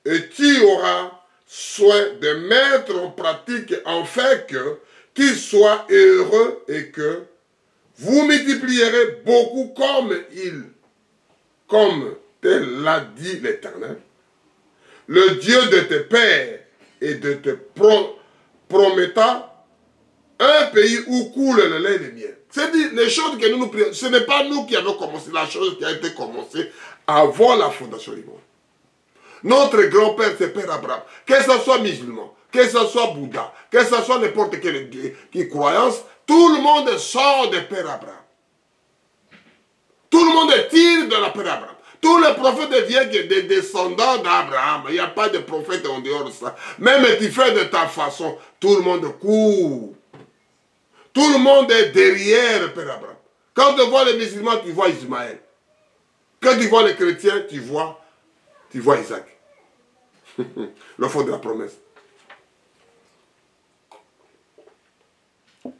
et tu auras soin de mettre en pratique en fait que tu sois heureux et que vous multiplierez beaucoup comme te l'a dit l'Éternel, le Dieu de tes pères, et de te promettant un pays où coule le lait et le miel. C'est-à-dire, les choses que nous prions, ce n'est pas nous qui avons commencé, la chose qui a été commencée avant la fondation du monde. Notre grand-père, c'est Père Abraham. Que ce soit musulman, que ce soit Bouddha, que ce soit n'importe quelle croyance, tout le monde sort de Père Abraham. Tout le monde tire de la Père Abraham. Tous les prophètes deviennent des descendants d'Abraham. Il n'y a pas de prophète en dehors de ça. Même tu fais de ta façon, tout le monde court. Tout le monde est derrière Père Abraham. Quand tu vois les musulmans, tu vois Ismaël. Quand tu vois les chrétiens, tu vois Isaac. Le fond de la promesse.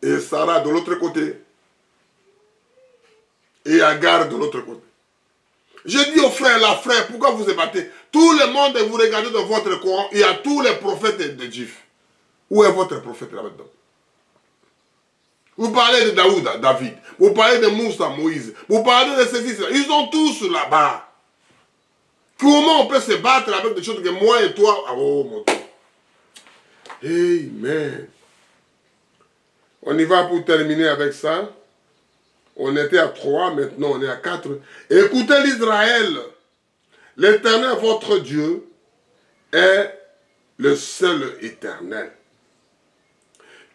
Et Sarah de l'autre côté. Et Agar de l'autre côté. Je dis aux frères, la frère, pourquoi vous ébattez? Tout le monde, vous regardez dans votre Coran, il y a tous les prophètes de Juifs. Où est votre prophète là-dedans? Vous parlez de David. Vous parlez de Moussa, Moïse. Vous parlez de ceci, cela. Ils sont tous là-bas. Comment on peut se battre avec des choses que moi et toi... Oh mon Dieu. Amen. On y va pour terminer avec ça. On était à 3, maintenant on est à 4. Écoutez l'Israël. L'Éternel, votre Dieu, est le seul éternel.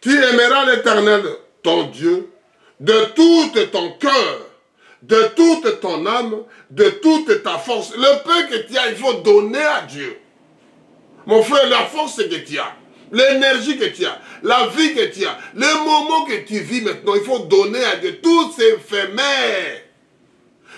Tu aimeras l'Éternel, ton Dieu, de tout ton cœur, de toute ton âme, de toute ta force. Le peu que tu as, il faut donner à Dieu. Mon frère, la force que tu as, l'énergie que tu as, la vie que tu as, le moment que tu vis maintenant, il faut donner à Dieu. Tout c'est éphémère.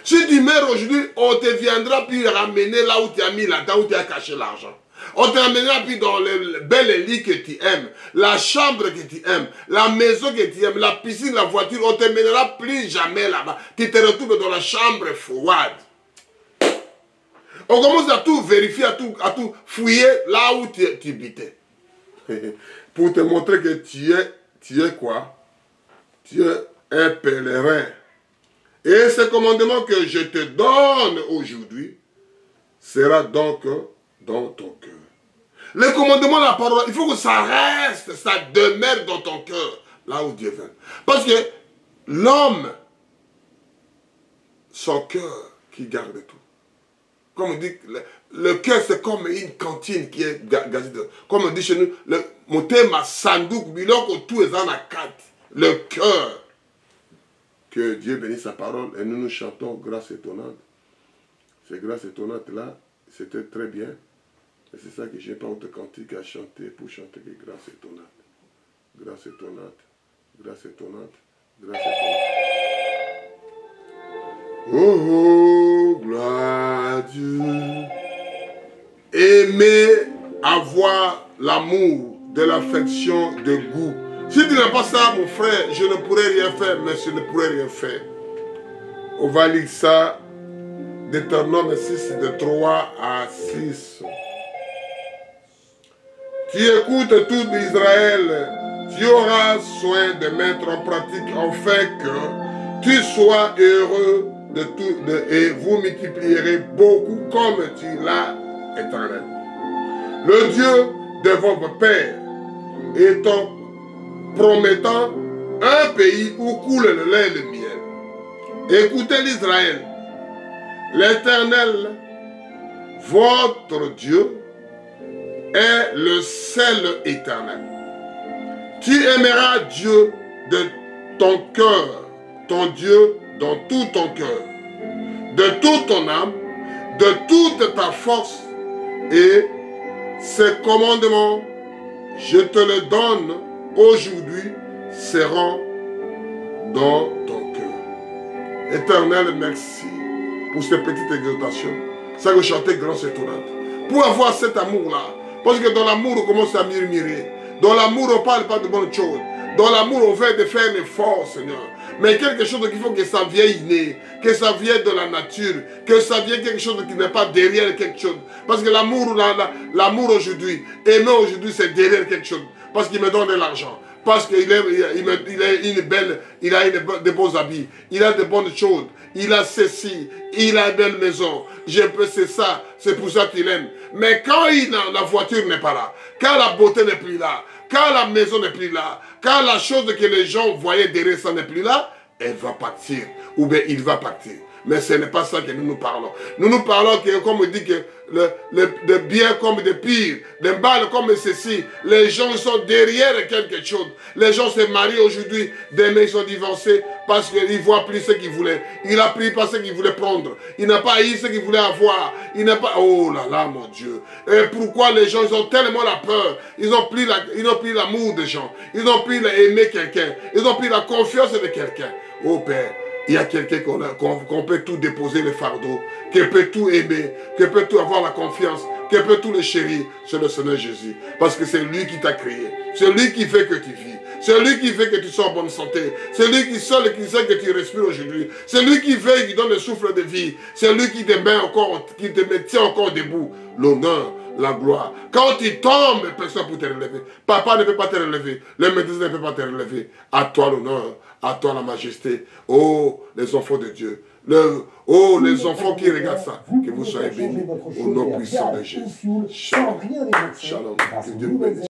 Si tu meurs aujourd'hui, on te viendra puis ramener là où tu as mis là-dedans, où tu as caché l'argent. On te ramènera puis dans le bel lit que tu aimes, la chambre que tu aimes, la maison que tu aimes, la piscine, la voiture, on ne te mènera plus jamais là-bas. Tu te retrouves dans la chambre froide. On commence à tout vérifier, à tout fouiller là où tu habitais. Pour te montrer que tu es quoi? Tu es un pèlerin. Et ce commandement que je te donne aujourd'hui sera donc dans ton cœur. Le commandement de la parole, il faut que ça reste, ça demeure dans ton cœur, là où Dieu vient. Parce que l'homme, son cœur qui garde tout. Comme on dit, le cœur c'est comme une cantine qui est gazée. Comme on dit chez nous, mon thème a sandouk, biloko tout est dans la carte. Le cœur. Que Dieu bénisse sa parole et nous chantons grâce étonnante. Cette grâce étonnante là, c'était très bien. Et c'est ça que j'ai pas autre cantique à chanter pour chanter que grâce étonnante. Grâce étonnante. Grâce étonnante. Grâce étonnante. Oh, gloire à Dieu. Aimer avoir l'amour, de l'affection, de goût. Si tu n'as pas ça, mon frère, je ne pourrais rien faire, mais je ne pourrais rien faire. On va lire ça, Deutéronome 6, de 3 à 6. tu écoutes tout Israël, tu auras soin de mettre en pratique afin que tu sois heureux de tout, et vous multiplierez beaucoup comme tu l'as, Éternel. Le Dieu de votre Père étant promettant un pays où coule le lait et le miel. Écoutez l'Israël, l'Éternel, votre Dieu, est le seul éternel. Tu aimeras Dieu de ton cœur, ton Dieu dans tout ton cœur, de toute ton âme, de toute ta force, et ces commandements, je te les donne aujourd'hui, seront dans ton cœur. Éternel, merci pour cette petite exhortation. Ça que chanter grâce étonnante. Pour avoir cet amour-là, parce que dans l'amour, on commence à murmurer. Dans l'amour, on ne parle pas de bonnes choses. Dans l'amour, on veut de faire un effort, Seigneur. Mais quelque chose qu'il faut que ça vienne inné, que ça vienne de la nature, que ça vienne quelque chose qui n'est pas derrière quelque chose. Parce que l'amour, l'amour aujourd'hui, aimer aujourd'hui, c'est derrière quelque chose. Parce qu'il me donne de l'argent. Parce qu'il a de beaux habits, il a de bonnes choses, il a ceci, il a une belle maison. C'est ça, c'est pour ça qu'il aime. Mais quand la voiture n'est pas là, quand la beauté n'est plus là, quand la maison n'est plus là, quand la chose que les gens voyaient derrière ça n'est plus là, elle va partir, ou bien il va partir. Mais ce n'est pas ça que nous parlons. Nous parlons que, comme on dit, que de bien comme de pire, de mal comme ceci, les gens sont derrière quelque chose. Les gens se marient aujourd'hui, demain ils sont divorcés parce qu'ils ne voient plus ce qu'ils voulaient. Il n'a pris pas ce qu'il voulait prendre. Il n'a pas eu ce qu'il voulait avoir. Il n'a pas... Oh là là, mon Dieu. Et pourquoi les gens, ils ont tellement la peur. Ils ont pris l'amour des gens. Ils ont pris aimer quelqu'un. Ils ont pris la confiance de quelqu'un. Oh Père. Il y a quelqu'un qu'on peut tout déposer le fardeau, qui peut tout aimer, qui peut tout avoir la confiance, qui peut tout le chérir, c'est le Seigneur Jésus. Parce que c'est lui qui t'a créé. C'est lui qui fait que tu vis. C'est lui qui fait que tu sois en bonne santé. C'est lui qui seul qui sait que tu respires aujourd'hui. C'est lui qui veille, qui donne le souffle de vie. C'est lui qui te tient encore debout. L'honneur, la gloire. Quand tu tombes, personne ne peut te relever. Papa ne peut pas te relever. Le médecin ne peut pas te relever. À toi l'honneur. À toi la majesté. Oh, les enfants de Dieu. Oh, les enfants qui regardent ça. Que vous soyez bénis. Au nom puissant de Jésus. Shalom. Shalom. Que Dieu vous bénisse.